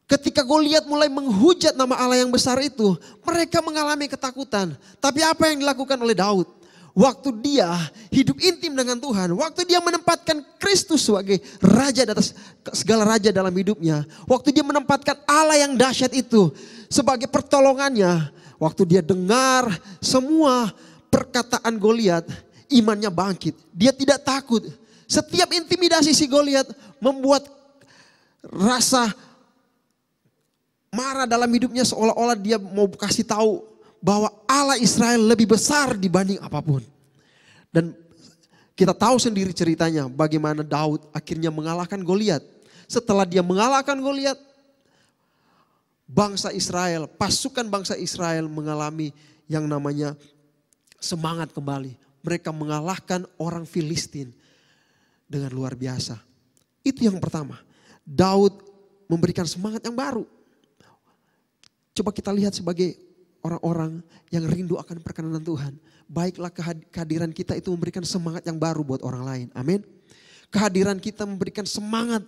Ketika Goliat mulai menghujat nama Allah yang besar itu, mereka mengalami ketakutan. Tapi apa yang dilakukan oleh Daud? waktu dia hidup intim dengan Tuhan, waktu dia menempatkan Kristus sebagai raja di atas segala raja dalam hidupnya, waktu dia menempatkan Allah yang dahsyat itu sebagai pertolongannya, waktu dia dengar semua perkataan Goliat, imannya bangkit. Dia tidak takut. Setiap intimidasi si Goliat membuat rasa marah dalam hidupnya, seolah-olah dia mau kasih tahu bahwa Allah Israel lebih besar dibanding apapun. Dan kita tahu sendiri ceritanya bagaimana Daud akhirnya mengalahkan Goliat. Setelah dia mengalahkan Goliat, bangsa Israel, pasukan bangsa Israel mengalami yang namanya semangat kembali. Mereka mengalahkan orang Filistin dengan luar biasa. Itu yang pertama. Daud memberikan semangat yang baru. Coba kita lihat sebagai orang-orang yang rindu akan perkenanan Tuhan. Baiklah kehadiran kita itu memberikan semangat yang baru buat orang lain. Amin. Kehadiran kita memberikan semangat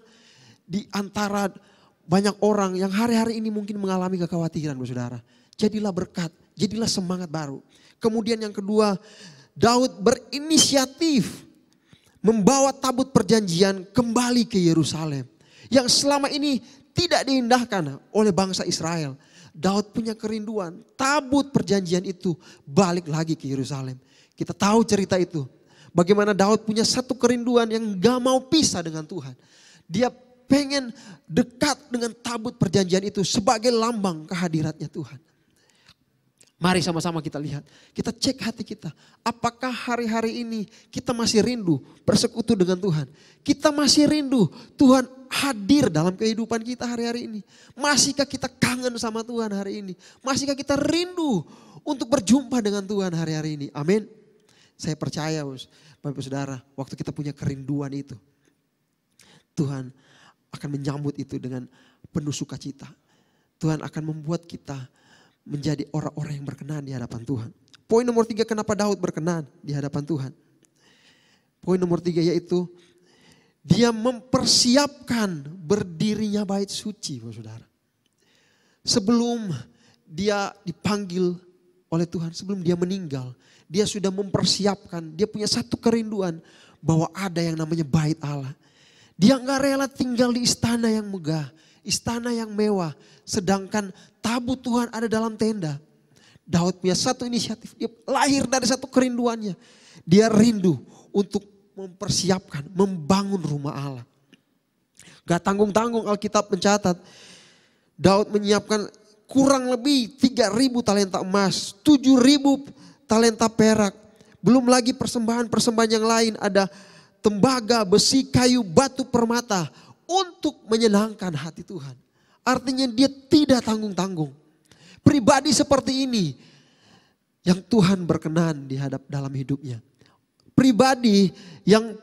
di antara banyak orang yang hari-hari ini mungkin mengalami kekhawatiran, saudara. Jadilah berkat, jadilah semangat baru. Kemudian yang kedua, Daud berinisiatif membawa tabut perjanjian kembali ke Yerusalem. Yang selama ini tidak diindahkan oleh bangsa Israel. Daud punya kerinduan, tabut perjanjian itu balik lagi ke Yerusalem. Kita tahu cerita itu. Bagaimana Daud punya satu kerinduan yang gak mau pisah dengan Tuhan. Dia pengen dekat dengan tabut perjanjian itu sebagai lambang kehadiratnya Tuhan. Mari sama-sama kita lihat, kita cek hati kita. Apakah hari-hari ini kita masih rindu bersekutu dengan Tuhan? Kita masih rindu Tuhan hadir dalam kehidupan kita hari-hari ini. Masihkah kita kangen sama Tuhan hari ini? Masihkah kita rindu untuk berjumpa dengan Tuhan hari-hari ini? Amin. Saya percaya Bapak Saudara, waktu kita punya kerinduan itu, Tuhan akan menyambut itu dengan penuh sukacita. Tuhan akan membuat kita menjadi orang-orang yang berkenan di hadapan Tuhan. Poin nomor 3, kenapa Daud berkenan di hadapan Tuhan? Poin nomor 3 yaitu dia mempersiapkan berdirinya bait suci, saudara. Sebelum dia dipanggil oleh Tuhan, sebelum dia meninggal, dia sudah mempersiapkan, dia punya satu kerinduan bahwa ada yang namanya bait Allah. Dia gak rela tinggal di istana yang megah, istana yang mewah, sedangkan tabut Tuhan ada dalam tenda. Daud punya satu inisiatif, dia lahir dari satu kerinduannya. Dia rindu untuk mempersiapkan, membangun rumah Allah. Gak tanggung-tanggung Alkitab mencatat, Daud menyiapkan kurang lebih 3.000 talenta emas, 7.000 talenta perak. Belum lagi persembahan-persembahan yang lain, ada tembaga, besi, kayu, batu, permata untuk menyenangkan hati Tuhan. Artinya dia tidak tanggung-tanggung. Pribadi seperti ini yang Tuhan berkenan dalam hidupnya. Pribadi yang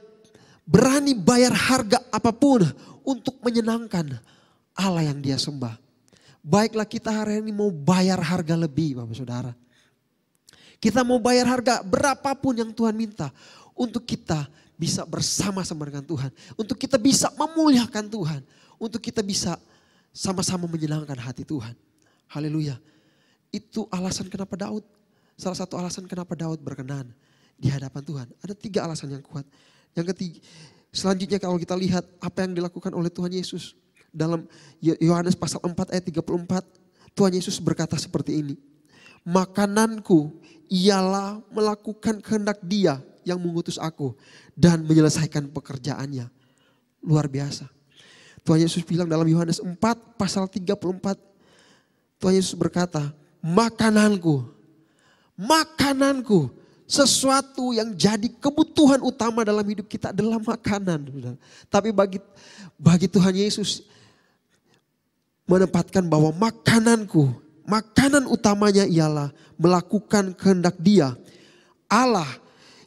berani bayar harga apapun untuk menyenangkan Allah yang dia sembah. Baiklah kita hari ini mau bayar harga lebih, Bapak Saudara. Kita mau bayar harga berapapun yang Tuhan minta untuk kita bisa bersama-sama dengan Tuhan. Untuk kita bisa memuliakan Tuhan. Untuk kita bisa sama-sama menyenangkan hati Tuhan. Haleluya. Itu alasan kenapa Daud. Salah satu alasan kenapa Daud berkenan di hadapan Tuhan. Ada 3 alasan yang kuat. Yang ketiga, selanjutnya kalau kita lihat apa yang dilakukan oleh Tuhan Yesus. Dalam Yohanes pasal 4 ayat 34. Tuhan Yesus berkata seperti ini. Makananku ialah melakukan kehendak Dia yang mengutus aku dan menyelesaikan pekerjaannya. Luar biasa. Tuhan Yesus bilang dalam Yohanes 4 pasal 34. Tuhan Yesus berkata, makananku, sesuatu yang jadi kebutuhan utama dalam hidup kita adalah makanan. Tapi bagi Tuhan Yesus menempatkan bahwa makanan utamanya ialah melakukan kehendak Dia, Allah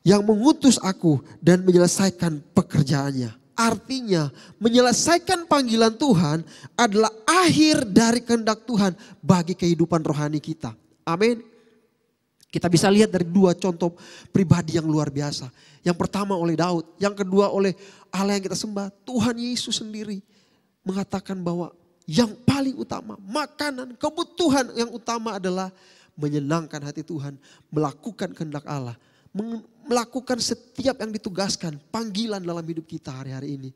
yang mengutus aku dan menyelesaikan pekerjaannya. Artinya menyelesaikan panggilan Tuhan adalah akhir dari kehendak Tuhan bagi kehidupan rohani kita. Amin. Kita bisa lihat dari 2 contoh pribadi yang luar biasa. Yang pertama oleh Daud, yang kedua oleh Allah yang kita sembah. Tuhan Yesus sendiri mengatakan bahwa yang paling utama, makanan, kebutuhan yang utama adalah menyenangkan hati Tuhan, melakukan kehendak Allah. melakukan setiap yang ditugaskan, panggilan dalam hidup kita hari-hari ini.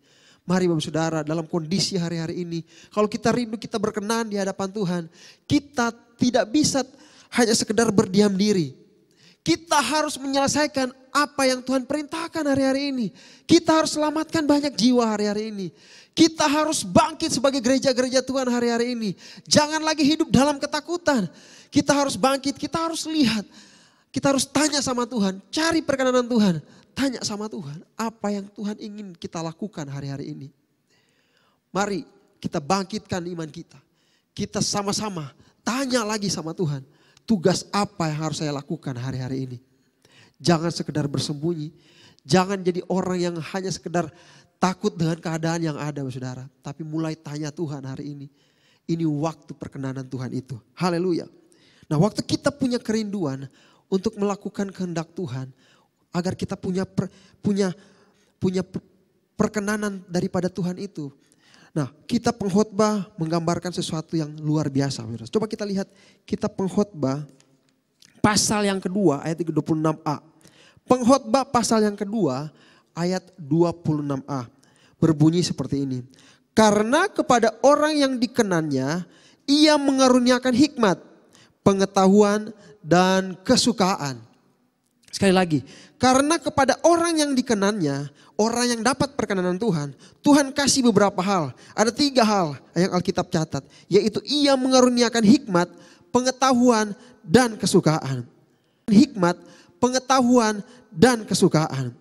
Mari Bapak Saudara, dalam kondisi hari-hari ini, kalau kita rindu, kita berkenan di hadapan Tuhan, kita tidak bisa hanya sekedar berdiam diri. Kita harus menyelesaikan apa yang Tuhan perintahkan hari-hari ini. Kita harus selamatkan banyak jiwa hari-hari ini. Kita harus bangkit sebagai gereja-gereja Tuhan hari-hari ini. Jangan lagi hidup dalam ketakutan. Kita harus bangkit, kita harus lihat. Kita harus tanya sama Tuhan, cari perkenanan Tuhan. Tanya sama Tuhan, apa yang Tuhan ingin kita lakukan hari-hari ini. Mari kita bangkitkan iman kita. Kita sama-sama tanya lagi sama Tuhan. Tugas apa yang harus saya lakukan hari-hari ini. Jangan sekedar bersembunyi. Jangan jadi orang yang hanya sekedar takut dengan keadaan yang ada, saudara. Tapi mulai tanya Tuhan hari ini. Ini waktu perkenanan Tuhan itu. Haleluya. Nah, waktu kita punya kerinduan untuk melakukan kehendak Tuhan, agar kita punya perkenanan daripada Tuhan itu. Nah, kita pengkhotbah menggambarkan sesuatu yang luar biasa. Coba kita lihat kitab pengkhotbah pasal yang kedua ayat 26a. Pengkhotbah pasal yang kedua ayat 26a. Berbunyi seperti ini. Karena kepada orang yang dikenannya, ia mengaruniakan hikmat, pengetahuan dan kesukaan. Sekali lagi, karena kepada orang yang dikenannya, orang yang dapat perkenanan Tuhan, Tuhan kasih beberapa hal. Ada 3 hal yang Alkitab catat, yaitu ia mengaruniakan hikmat, pengetahuan, dan kesukaan. Hikmat, pengetahuan, dan kesukaan.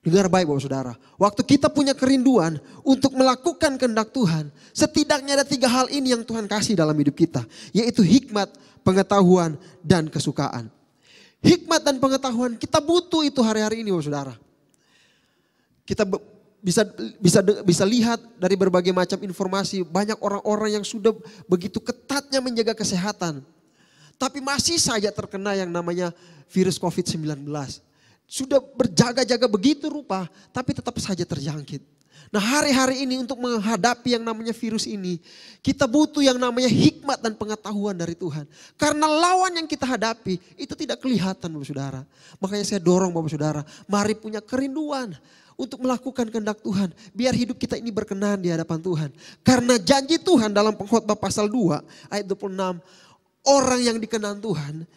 Dengar baik Bapak Saudara, waktu kita punya kerinduan untuk melakukan kehendak Tuhan, setidaknya ada 3 hal ini yang Tuhan kasih dalam hidup kita, yaitu hikmat, pengetahuan, dan kesukaan. Hikmat dan pengetahuan kita butuh itu hari-hari ini Bapak Saudara. Kita bisa lihat dari berbagai macam informasi, banyak orang-orang yang sudah begitu ketatnya menjaga kesehatan. Tapi masih saja terkena yang namanya virus COVID-19. Sudah berjaga-jaga begitu rupa, tapi tetap saja terjangkit. Nah, hari-hari ini untuk menghadapi yang namanya virus ini, kita butuh yang namanya hikmat dan pengetahuan dari Tuhan. Karena lawan yang kita hadapi itu tidak kelihatan Bapak Saudara. Makanya saya dorong Bapak Saudara, mari punya kerinduan untuk melakukan kehendak Tuhan. Biar hidup kita ini berkenan di hadapan Tuhan. Karena janji Tuhan dalam pengkhotbah pasal 2 ayat 26, orang yang dikenan Tuhan,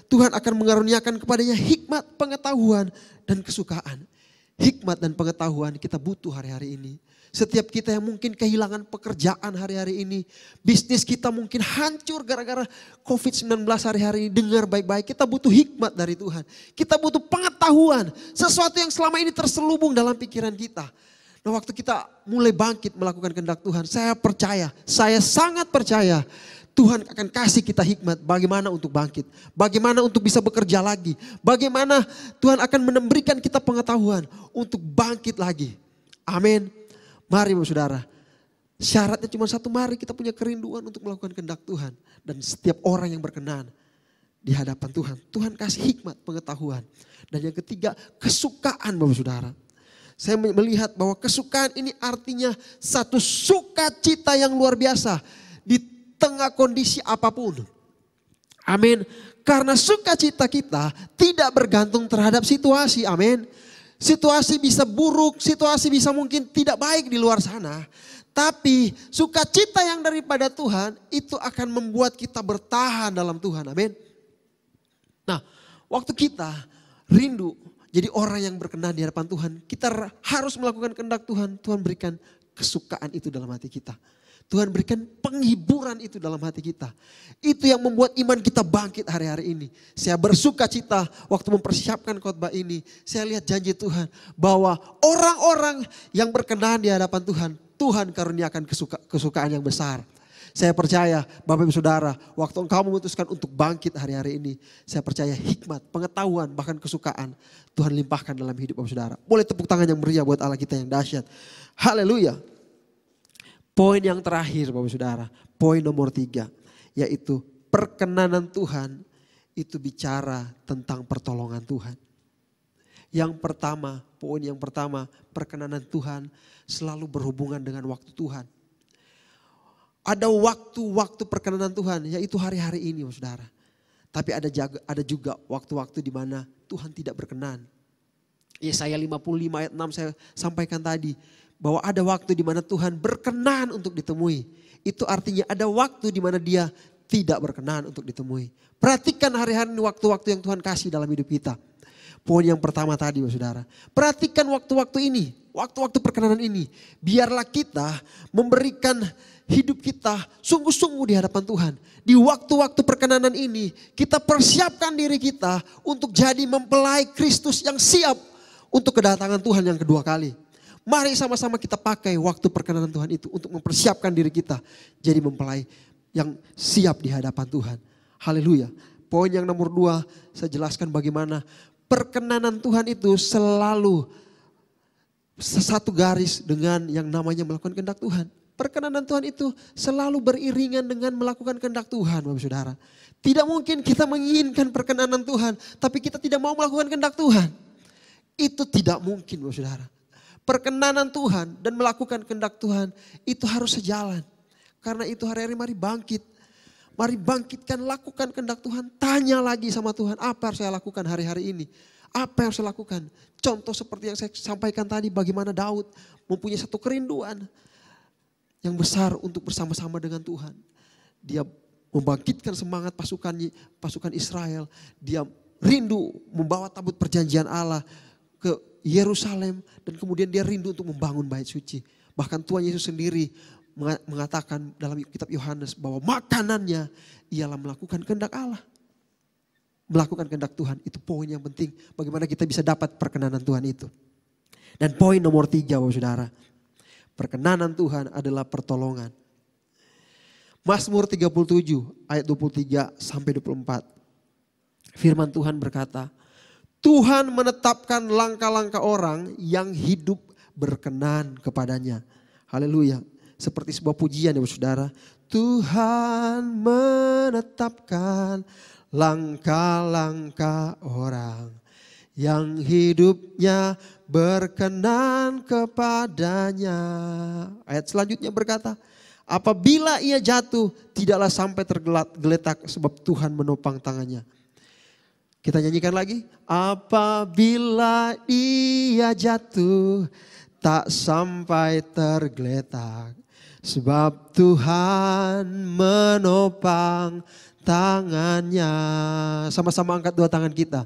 Tuhan akan mengaruniakan kepadanya hikmat, pengetahuan, dan kesukaan. Hikmat dan pengetahuan kita butuh hari-hari ini. Setiap kita yang mungkin kehilangan pekerjaan hari-hari ini. Bisnis kita mungkin hancur gara-gara COVID-19 hari-hari ini. Dengar baik-baik, kita butuh hikmat dari Tuhan. Kita butuh pengetahuan. Sesuatu yang selama ini terselubung dalam pikiran kita. Nah, waktu kita mulai bangkit melakukan kehendak Tuhan, saya sangat percaya Tuhan akan kasih kita hikmat bagaimana untuk bangkit. Bagaimana untuk bisa bekerja lagi. Bagaimana Tuhan akan memberikan kita pengetahuan untuk bangkit lagi. Amin. Mari Bapak Saudara. Syaratnya cuma satu, mari kita punya kerinduan untuk melakukan kehendak Tuhan. Dan setiap orang yang berkenan di hadapan Tuhan, Tuhan kasih hikmat, pengetahuan. Dan yang ketiga, kesukaan Bapak Saudara. Saya melihat bahwa kesukaan ini artinya satu sukacita yang luar biasa. Di tengah kondisi apapun. Amin. Karena sukacita kita tidak bergantung terhadap situasi. Amin. Situasi bisa buruk, situasi bisa mungkin tidak baik di luar sana. Tapi sukacita yang daripada Tuhan itu akan membuat kita bertahan dalam Tuhan. Amin. Nah, waktu kita rindu jadi orang yang berkenan di hadapan Tuhan, kita harus melakukan kehendak Tuhan. Tuhan berikan kesukaan itu dalam hati kita. Tuhan berikan penghiburan itu dalam hati kita. Itu yang membuat iman kita bangkit hari-hari ini. Saya bersuka cita waktu mempersiapkan khotbah ini. Saya lihat janji Tuhan bahwa orang-orang yang berkenan di hadapan Tuhan, Tuhan karuniakan kesukaan yang besar. Saya percaya Bapak Ibu Saudara, waktu engkau memutuskan untuk bangkit hari-hari ini, saya percaya hikmat, pengetahuan, bahkan kesukaan Tuhan limpahkan dalam hidup Bapak Saudara. Boleh tepuk tangan yang meriah buat Allah kita yang dahsyat. Haleluya. Poin yang terakhir Bapak Saudara, poin nomor 3, yaitu perkenanan Tuhan itu bicara tentang pertolongan Tuhan. Yang pertama, poin yang pertama, perkenanan Tuhan selalu berhubungan dengan waktu Tuhan. Ada waktu-waktu perkenanan Tuhan, yaitu hari-hari ini Bapak Saudara. Tapi ada juga waktu-waktu di mana Tuhan tidak berkenan. Yesaya 55 ayat 6 saya sampaikan tadi. Bahwa ada waktu di mana Tuhan berkenan untuk ditemui. Itu artinya ada waktu di mana dia tidak berkenan untuk ditemui. Perhatikan hari-hari ini waktu-waktu yang Tuhan kasih dalam hidup kita. Poin yang pertama tadi saudara. Perhatikan waktu-waktu ini. Waktu-waktu perkenanan ini. Biarlah kita memberikan hidup kita sungguh-sungguh di hadapan Tuhan. Di waktu-waktu perkenanan ini kita persiapkan diri kita untuk jadi mempelai Kristus yang siap untuk kedatangan Tuhan yang kedua kali. Mari sama-sama kita pakai waktu perkenanan Tuhan itu untuk mempersiapkan diri kita jadi mempelai yang siap di hadapan Tuhan. Haleluya. Poin yang nomor 2 saya jelaskan bagaimana perkenanan Tuhan itu selalu satu garis dengan yang namanya melakukan kehendak Tuhan. Perkenanan Tuhan itu selalu beriringan dengan melakukan kehendak Tuhan, Bapak Saudara. Tidak mungkin kita menginginkan perkenanan Tuhan, tapi kita tidak mau melakukan kehendak Tuhan. Itu tidak mungkin, Bapak Saudara. Perkenanan Tuhan dan melakukan kehendak Tuhan itu harus sejalan. Karena itu hari-hari mari bangkit. Mari bangkitkan, lakukan kehendak Tuhan. Tanya lagi sama Tuhan, apa yang saya lakukan hari-hari ini? Apa yang saya lakukan? Contoh seperti yang saya sampaikan tadi, bagaimana Daud mempunyai satu kerinduan yang besar untuk bersama-sama dengan Tuhan. Dia membangkitkan semangat pasukan Israel. Dia rindu membawa tabut perjanjian Allah ke Yerusalem. Dan kemudian dia rindu untuk membangun bait suci. Bahkan Tuhan Yesus sendiri mengatakan dalam kitab Yohanes bahwa makanannya ialah melakukan kehendak Allah. Melakukan kehendak Tuhan itu poin yang penting. Bagaimana kita bisa dapat perkenanan Tuhan itu. Dan poin nomor 3 Bapak Saudara. Perkenanan Tuhan adalah pertolongan. Mazmur 37 ayat 23 sampai 24. Firman Tuhan berkata, Tuhan menetapkan langkah-langkah orang yang hidup berkenan kepadanya. Haleluya. Seperti sebuah pujian ya saudara. Tuhan menetapkan langkah-langkah orang yang hidupnya berkenan kepadanya. Ayat selanjutnya berkata, apabila ia jatuh tidaklah sampai tergeletak sebab Tuhan menopang tangannya. Kita nyanyikan lagi. Apabila ia jatuh tak sampai tergeletak sebab Tuhan menopang tangannya. Sama-sama angkat dua tangan kita.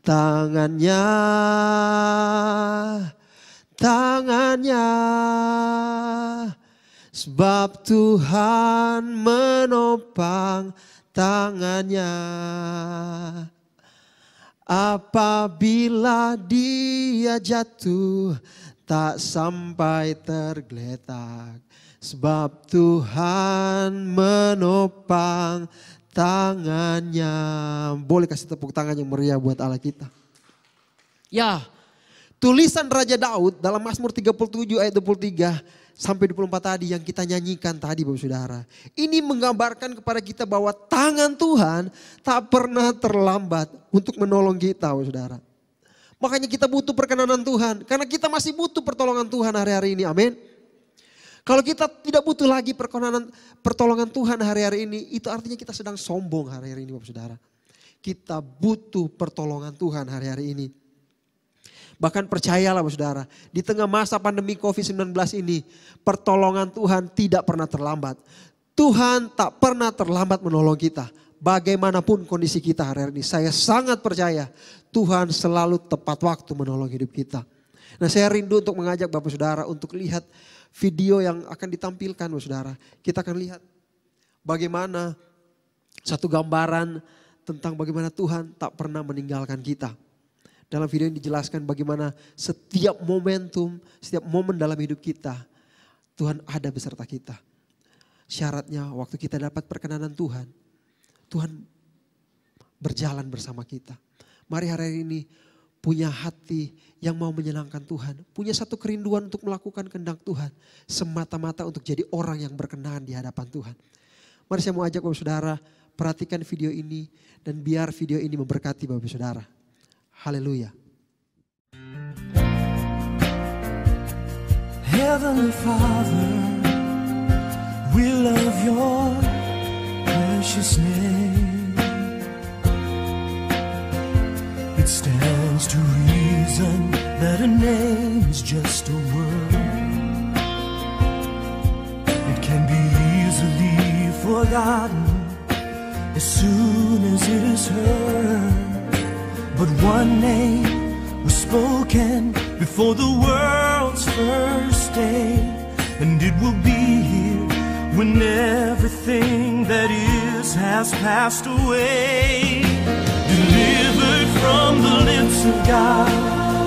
Tangannya, tangannya. Sebab Tuhan menopang tangannya. Apabila dia jatuh tak sampai tergeletak. Sebab Tuhan menopang tangannya. Boleh kasih tepuk tangan yang meriah buat Allah kita. Ya, tulisan Raja Daud dalam Mazmur 37 ayat 23 sampai 24 tadi yang kita nyanyikan tadi Bapak Saudara. Ini menggambarkan kepada kita bahwa tangan Tuhan tak pernah terlambat untuk menolong kita Bapak Saudara. Makanya kita butuh perkenanan Tuhan. Karena kita masih butuh pertolongan Tuhan hari-hari ini. Amin. Kalau kita tidak butuh lagi pertolongan Tuhan hari-hari ini, itu artinya kita sedang sombong hari-hari ini Bapak Saudara. Kita butuh pertolongan Tuhan hari-hari ini. Bahkan percayalah Bapak Saudara, di tengah masa pandemi COVID-19 ini, pertolongan Tuhan tidak pernah terlambat. Tuhan tak pernah terlambat menolong kita. Bagaimanapun kondisi kita hari-hari ini, saya sangat percaya Tuhan selalu tepat waktu menolong hidup kita. Nah saya rindu untuk mengajak Bapak Saudara untuk lihat video yang akan ditampilkan Bapak Saudara. Kita akan lihat bagaimana satu gambaran tentang bagaimana Tuhan tak pernah meninggalkan kita. Dalam video ini dijelaskan bagaimana setiap momentum, setiap momen dalam hidup kita, Tuhan ada beserta kita. Syaratnya waktu kita dapat perkenanan Tuhan, Tuhan berjalan bersama kita. Mari hari ini punya hati yang mau menyenangkan Tuhan. Punya satu kerinduan untuk melakukan kehendak Tuhan. Semata-mata untuk jadi orang yang berkenan di hadapan Tuhan. Mari saya mau ajak Bapak Saudara, perhatikan video ini. Dan biar video ini memberkati Bapak Saudara. Haleluya. Heavenly Father, we love your precious name. It stands to reason that a name is just a word. It can be easily forgotten as soon as it is heard. But one name was spoken before the world's first day, and it will be here when everything that is has passed away. Delivered from the lips of God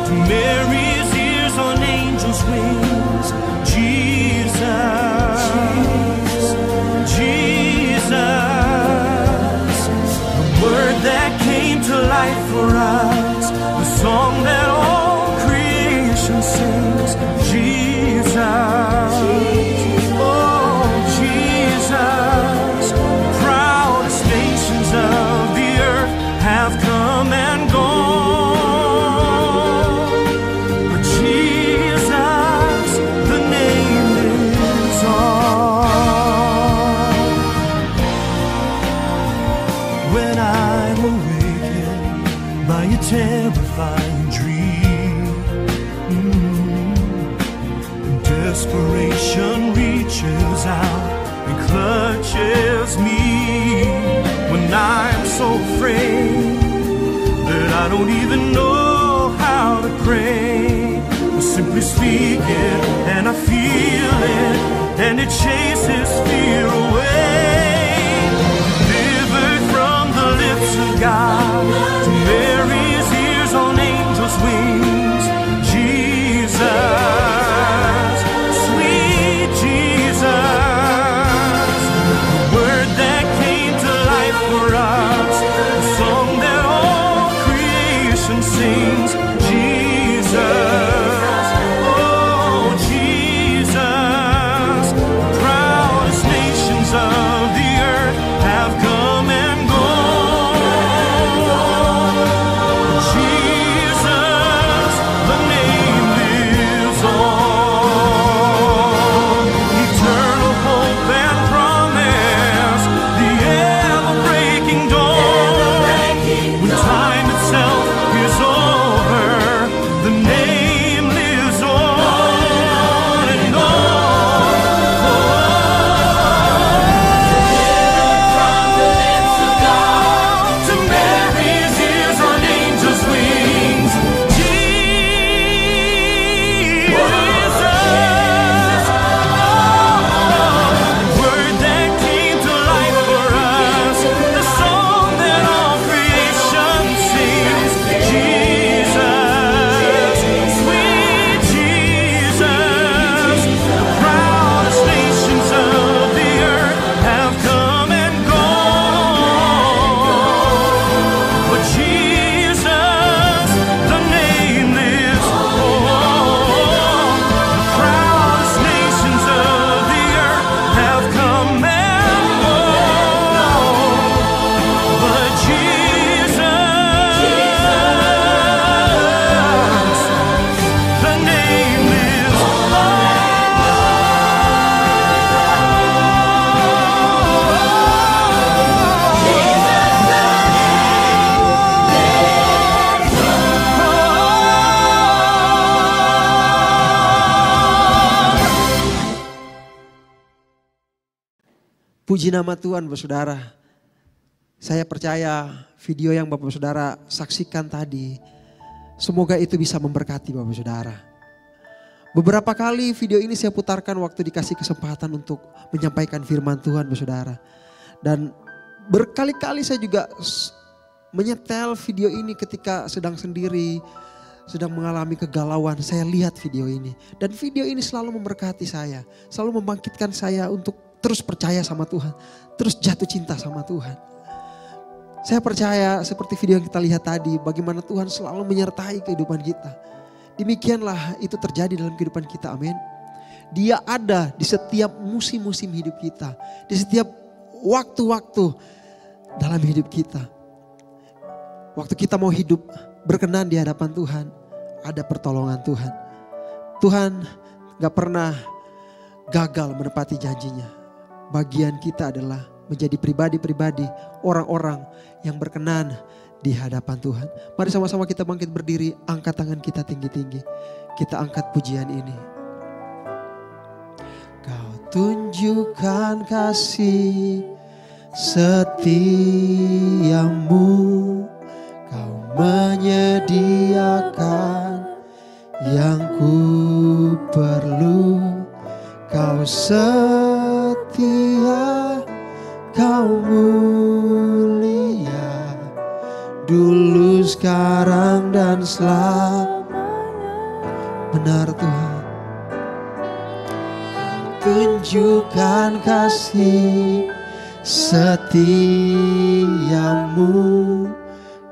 to Mary's ears on angels' wings, Jesus, Jesus, the word that came to life for us, the song that all creation sings, Jesus, oh Jesus, proudest nations of the earth have come and gone, but Jesus, the name lives on. When I'm awakened by a terrifying dream, desperation reaches out and clutches me. When I'm so afraid that I don't even know how to pray, I simply speak it and I feel it, and it chases fear away. Delivered from the lips of God to Mary's ears on angels' wings, Jesus, sweet Jesus, the word that came to life for us, the song that all creation sings, Jesus, oh Jesus, the proudest nations of the earth have come and gone. Jesus, the name lives on. Eternal hope and promise, the ever-breaking dawn. When time itself is over, the name lives on and on. To Mary's ears on angels' wings, Jesus, word that came to life for us, the song that all creation sings, Jesus, sweet Jesus, the proudest nations of the earth have come and gone, but Jesus, the name lives on. The proudest nations of the earth have come and gone, but Jesus, the name lives Puji nama Tuhan Bapak Saudara. Saya percaya video yang Bapak Saudara saksikan tadi, semoga itu bisa memberkati Bapak Saudara. Beberapa kali video ini saya putarkan waktu dikasih kesempatan untuk menyampaikan firman Tuhan Bapak Saudara. Dan berkali-kali saya juga menyetel video ini ketika sedang sendiri, sedang mengalami kegalauan. Saya lihat video ini. Dan video ini selalu memberkati saya, selalu membangkitkan saya untuk terus percaya sama Tuhan, terus jatuh cinta sama Tuhan. Saya percaya seperti video yang kita lihat tadi, bagaimana Tuhan selalu menyertai kehidupan kita. Demikianlah itu terjadi dalam kehidupan kita, amin. Dia ada di setiap musim-musim hidup kita, di setiap waktu-waktu dalam hidup kita. Waktu kita mau hidup berkenan di hadapan Tuhan, ada pertolongan Tuhan. Tuhan gak pernah gagal menepati janjinya. Bagian kita adalah menjadi pribadi-pribadi, orang-orang yang berkenan di hadapan Tuhan. Mari sama-sama kita bangkit berdiri, angkat tangan kita tinggi-tinggi. Kita angkat pujian ini. Kau tunjukkan kasih setiamu, kau menyediakan yang ku perlu. Kau setia, kau mulia, dulu, sekarang, dan selamanya. Benar Tuhan. Tunjukkan kasih setiamu,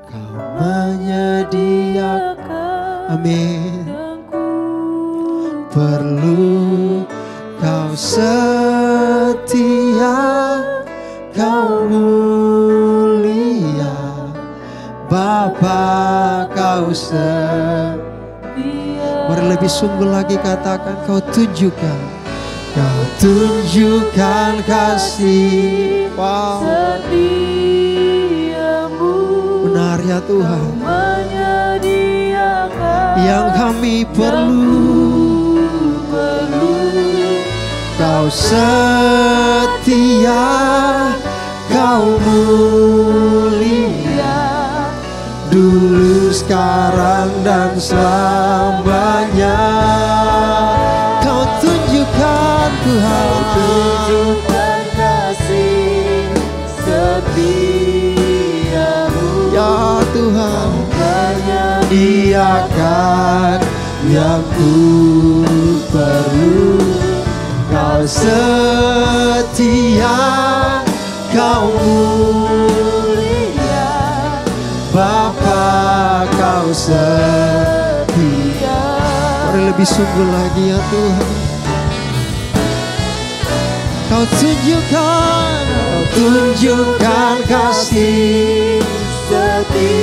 kau menyediakan, amin, perlu. Kau setia, kau mulia, Bapa, kau setia. Mari lebih sungguh lagi katakan, kau tunjukkan kasih, wow, setiamu. Benar ya Tuhan, yang kami perlu. Kau setia, kau mulia, dulu, sekarang, dan selamanya. Kau tunjukkan Tuhan, tunjukkan kasih setiamu, ya Tuhan, menyediakan yang ku perlu. Kau setia, kau mulia, Bapa, kau setia. Mari lebih sungguh lagi ya Tuhan. Kau tunjukkan kasih setiamu,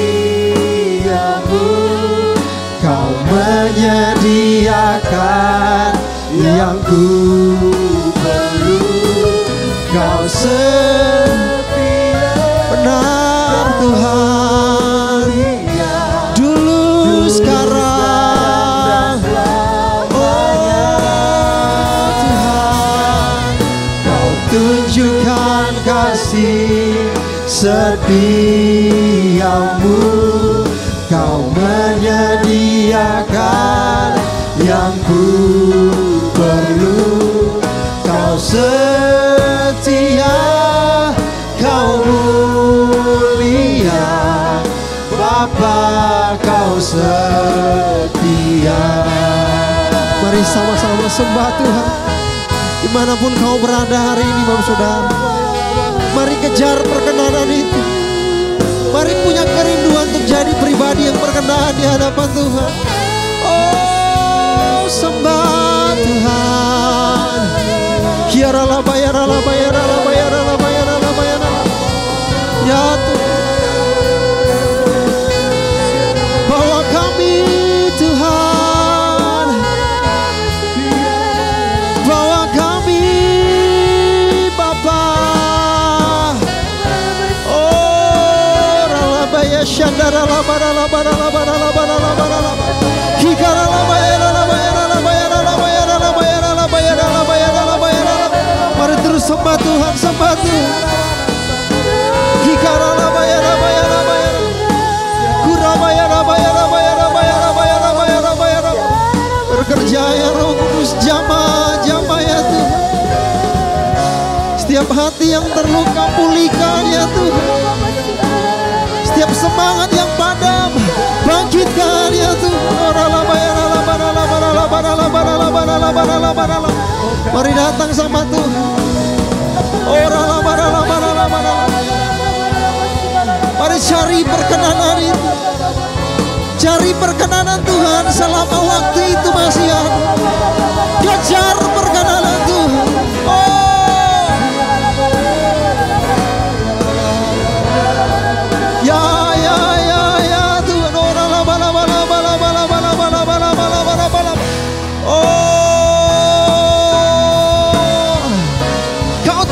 kau menyediakan yang ku perlu. Kau setia, benar Tuhan, dulu, sekarang, oh Tuhan. Kau tunjukkan kasih setiamu, kau menyediakan yang ku perlu. Kau setia, kau mulia, Bapa, kau setia. Mari sama-sama sembah Tuhan dimanapun kau berada hari ini Bapak Saudara. Mari kejar perkenanan itu. Mari punya kerinduan untuk jadi pribadi yang berkenan di hadapan Tuhan. Oh, sembah Tuhan. Kiarala bayarala bayarala bayarala bayarala bayarala. Ya Tuhan, bawa kami Tuhan, bawa kami Bapa. Oh, ralabaya shandarala barala barala barala barala barala. Kikarala bayarala bayarala bayarala bayarala bayarala bayarala bayarala bayarala. Mari terus sembah Tuhan, sembah Tuhan. Kikarala bayarala bayarala bayarala. Kurabaya bayarala bayarala bayarala bayarala bayarala bayarala. Bekerja ya Roh Kudus, jamah-jamah ya Tuhan. Setiap hati yang terluka pulihkan ya Tuhan. Setiap semangat yang padam bangkitkan ya Tuhan. Mari datang sama Tuhan. Mari cari perkenanan itu. Cari perkenanan Tuhan selama waktu itu masih ada. Kejar perkenanan Tuhan. Oh, ya Tuhan. Oh, kau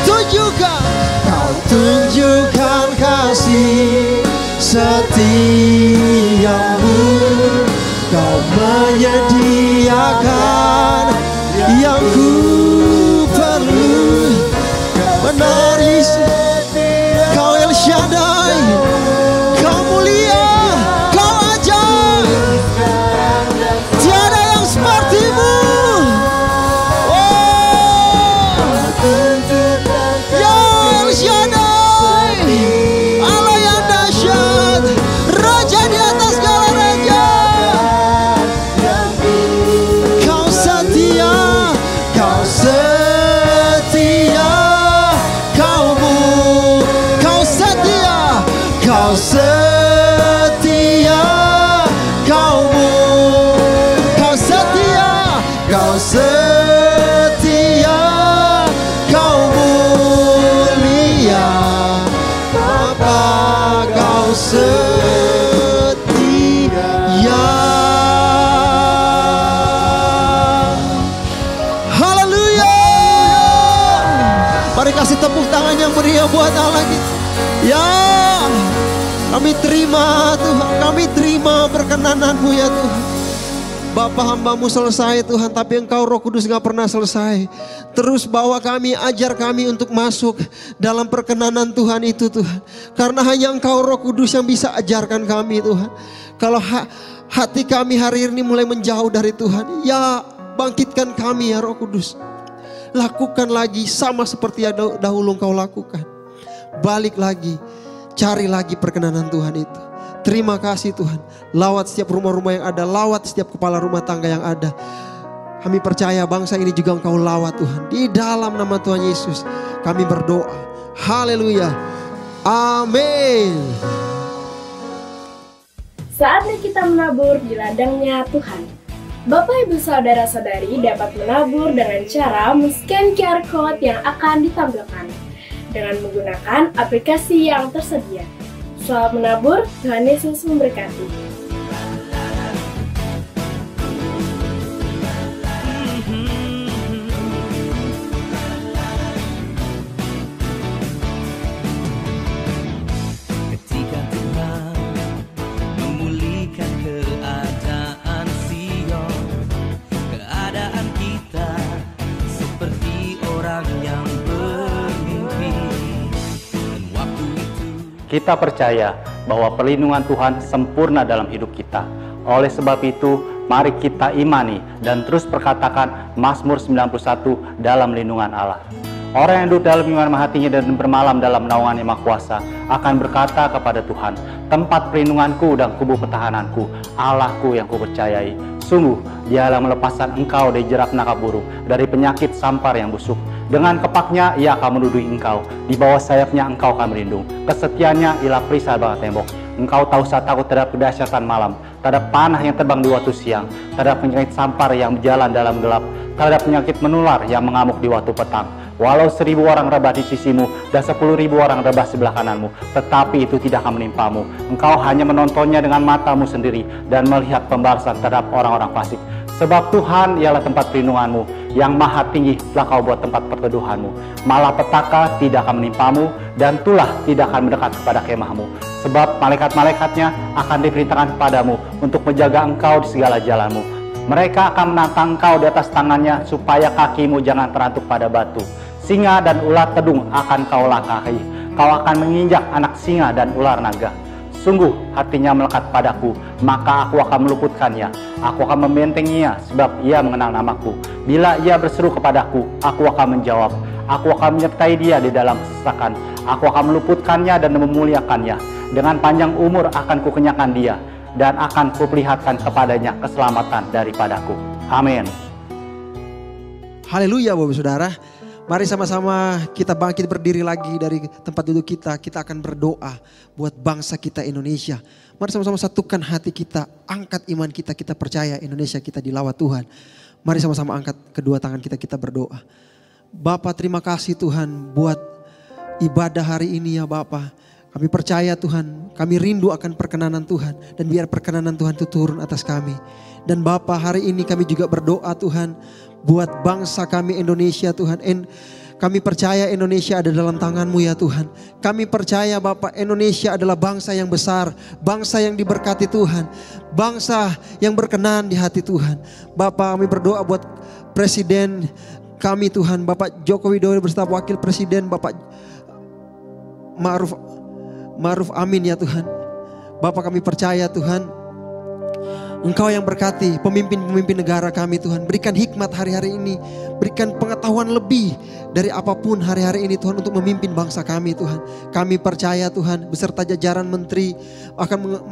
tunjukkan kasih setiamu, Kau menyediakan yang ku perlu. Benar Yesus, Kau El Shaddai, Kau mulia, Kau ajaib, tiada yang sepertimu. Oh, ya El Shaddai, Allah yang dahsyat, Raja di atas segala raja. Kau setia, Kau setia, Kau setia, Kau setia, Kau setia, Kau setia, Kau mulia, Bapa, Kau setia. Haleluya. Mari kasih tepuk tangan yang meriah buat Allah kita. Ya, kami terima Tuhan, kami terima perkenanan-Mu ya Tuhan. Bapa, hamba-Mu selesai Tuhan, tapi Engkau Roh Kudus gak pernah selesai. Terus bawa kami, ajar kami untuk masuk dalam perkenanan Tuhan itu Tuhan. Karena hanya Engkau Roh Kudus yang bisa ajarkan kami Tuhan. Kalau hati kami hari ini mulai menjauh dari Tuhan, ya bangkitkan kami ya Roh Kudus. Lakukan lagi sama seperti yang dahulu Engkau lakukan. Balik lagi, cari lagi perkenanan Tuhan itu. Terima kasih Tuhan. Lawat setiap rumah-rumah yang ada, lawat setiap kepala rumah tangga yang ada. Kami percaya bangsa ini juga Engkau lawat Tuhan. Di dalam nama Tuhan Yesus kami berdoa. Haleluya. Amin. Saatnya kita menabur di ladangnya Tuhan. Bapak Ibu Saudara-saudari dapat menabur dengan cara men-scan QR Code yang akan ditampilkan dengan menggunakan aplikasi yang tersedia. Selamat menabur, Tuhan Yesus memberkati. Ketika Tuhan memulihkan keadaan Sion, keadaan kita seperti orang yang bermimpi. Dan waktu itu Kita percaya bahwa perlindungan Tuhan sempurna dalam hidup kita. Oleh sebab itu, mari kita imani dan terus perkatakan Mazmur 91 dalam lindungan Allah. Orang yang duduk dalam lindungan hatinya dan bermalam dalam naungan Yang Maha Kuasa akan berkata kepada Tuhan, tempat perlindunganku dan kubu pertahananku, Allahku yang kupercayai. Sungguh, Dialah melepaskan engkau dari jerat nakab burung, dari penyakit sampar yang busuk. Dengan kepaknya ia akan menuduhi engkau, di bawah sayapnya engkau akan berlindung. Kesetiaannya ialah perisai bawah tembok. Engkau tahu saat takut terhadap kedahsyatan malam, terhadap panah yang terbang di waktu siang, terhadap penyakit sampar yang berjalan dalam gelap, terhadap penyakit menular yang mengamuk di waktu petang. Walau 1000 orang rebah di sisimu dan 10.000 orang rebah sebelah kananmu, tetapi itu tidak akan menimpamu. Engkau hanya menontonnya dengan matamu sendiri dan melihat pembalasan terhadap orang-orang fasik. Sebab Tuhan ialah tempat perlindunganmu, yang maha tinggi telah kau buat tempat perteduhanmu. Malapetaka tidak akan menimpamu, dan tulah tidak akan mendekat kepada kemahmu. Sebab malaikat-malaikatnya akan diperintahkan kepadamu untuk menjaga engkau di segala jalanmu. Mereka akan menantang engkau di atas tangannya, supaya kakimu jangan terantuk pada batu. Singa dan ular tedung akan kau langkahi. Kau akan menginjak anak singa dan ular naga. Sungguh hatinya melekat padaku, maka aku akan meluputkannya. Aku akan membentenginya, sebab ia mengenal namaku. Bila ia berseru kepadaku, aku akan menjawab. Aku akan menyertai dia di dalam kesesakan. Aku akan meluputkannya dan memuliakannya. Dengan panjang umur akan kukenyangkan dia, dan akan kuperlihatkan kepadanya keselamatan daripadaku. Amin. Haleluya Bapak Saudara. Mari sama-sama kita bangkit berdiri lagi dari tempat duduk kita. Kita akan berdoa buat bangsa kita Indonesia. Mari sama-sama satukan hati kita, angkat iman kita, kita percaya Indonesia kita dilawat Tuhan. Mari sama-sama angkat kedua tangan kita, kita berdoa. Bapa, terima kasih Tuhan buat ibadah hari ini ya Bapa. Kami percaya Tuhan, kami rindu akan perkenanan Tuhan. Dan biar perkenanan Tuhan itu turun atas kami. Dan Bapa, hari ini kami juga berdoa Tuhan buat bangsa kami Indonesia Tuhan. Kami percaya Indonesia ada dalam tangan-Mu ya Tuhan. Kami percaya Bapak, Indonesia adalah bangsa yang besar, bangsa yang diberkati Tuhan, bangsa yang berkenan di hati Tuhan. Bapak, kami berdoa buat Presiden kami Tuhan, Bapak Joko Widodo beserta Wakil Presiden Bapak Ma'ruf Amin ya Tuhan. Bapak, kami percaya Tuhan, Engkau yang berkati pemimpin-pemimpin negara kami Tuhan. Berikan hikmat hari-hari ini. Berikan pengetahuan lebih dari apapun hari-hari ini Tuhan, untuk memimpin bangsa kami Tuhan. Kami percaya Tuhan, beserta jajaran menteri akan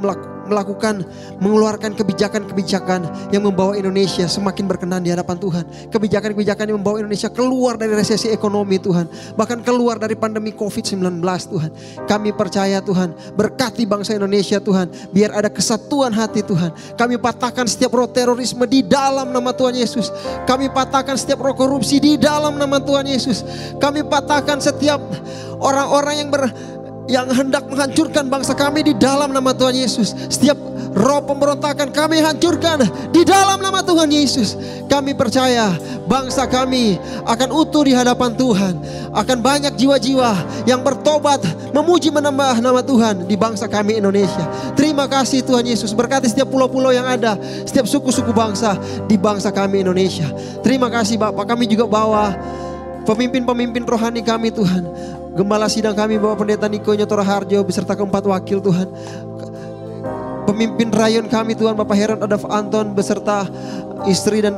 mengeluarkan kebijakan-kebijakan yang membawa Indonesia semakin berkenan di hadapan Tuhan. Kebijakan-kebijakan yang membawa Indonesia keluar dari resesi ekonomi Tuhan. Bahkan keluar dari pandemi COVID-19 Tuhan. Kami percaya Tuhan, berkati bangsa Indonesia Tuhan. Biar ada kesatuan hati Tuhan. Kami patahkan setiap roh terorisme di dalam nama Tuhan Yesus. Kami patahkan setiap roh korupsi di dalam nama Tuhan Yesus. Kami patahkan setiap orang-orang yang hendak menghancurkan bangsa kami di dalam nama Tuhan Yesus. Setiap roh pemberontakan kami hancurkan di dalam nama Tuhan Yesus. Kami percaya bangsa kami akan utuh di hadapan Tuhan. Akan banyak jiwa-jiwa yang bertobat, memuji menambah nama Tuhan di bangsa kami Indonesia. Terima kasih Tuhan Yesus. Berkati setiap pulau-pulau yang ada, setiap suku-suku bangsa di bangsa kami Indonesia. Terima kasih Bapak. Kami juga bawa pemimpin-pemimpin rohani kami Tuhan. Gembala sidang kami Bapak Pendeta Niko Nyotora Harjo beserta keempat wakil Tuhan. Pemimpin rayon kami Tuhan Bapak Heron Adaf Anton beserta istri dan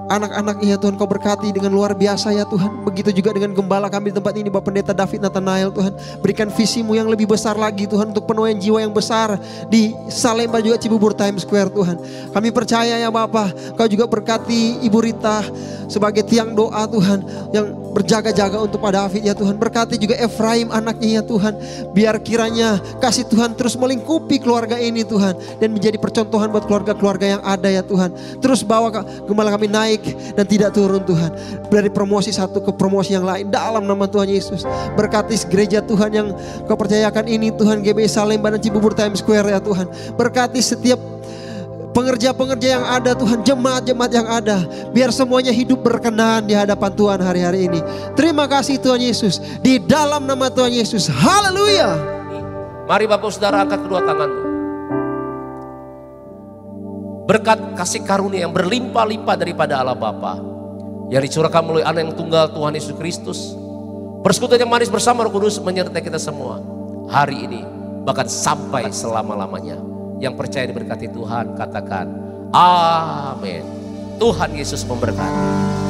anak-anaknya Tuhan, Kau berkati dengan luar biasa ya Tuhan. Begitu juga dengan gembala kami di tempat ini Bapak Pendeta David Nathanael Tuhan. Berikan visi-Mu yang lebih besar lagi Tuhan, untuk penuaian jiwa yang besar di Salemba juga Cibubur Times Square Tuhan. Kami percaya ya Bapak, Kau juga berkati Ibu Rita sebagai tiang doa Tuhan, yang berjaga-jaga untuk Pak David ya Tuhan. Berkati juga Efraim anaknya ya Tuhan. Biar kiranya kasih Tuhan terus melingkupi keluarga ini Tuhan, dan menjadi percontohan buat keluarga-keluarga yang ada ya Tuhan. Terus bawa gembala kami naik dan tidak turun Tuhan, dari promosi satu ke promosi yang lain dalam nama Tuhan Yesus. Berkati gereja Tuhan yang Kau percayakan ini Tuhan, GBI Salemba dan Cibubur Times Square ya Tuhan. Berkati setiap pengerja-pengerja yang ada Tuhan, jemaat-jemaat yang ada, biar semuanya hidup berkenan di hadapan Tuhan hari-hari ini. Terima kasih Tuhan Yesus, di dalam nama Tuhan Yesus. Haleluya. Mari Bapak Saudara angkat kedua tanganmu. Berkat kasih karunia yang berlimpah-limpah daripada Allah Bapa yang dicurahkan melalui Anak yang tunggal Tuhan Yesus Kristus, persekutuan yang manis bersama Roh Kudus menyertai kita semua hari ini, bahkan sampai selama-lamanya. Yang percaya diberkati Tuhan katakan amin. Tuhan Yesus memberkati.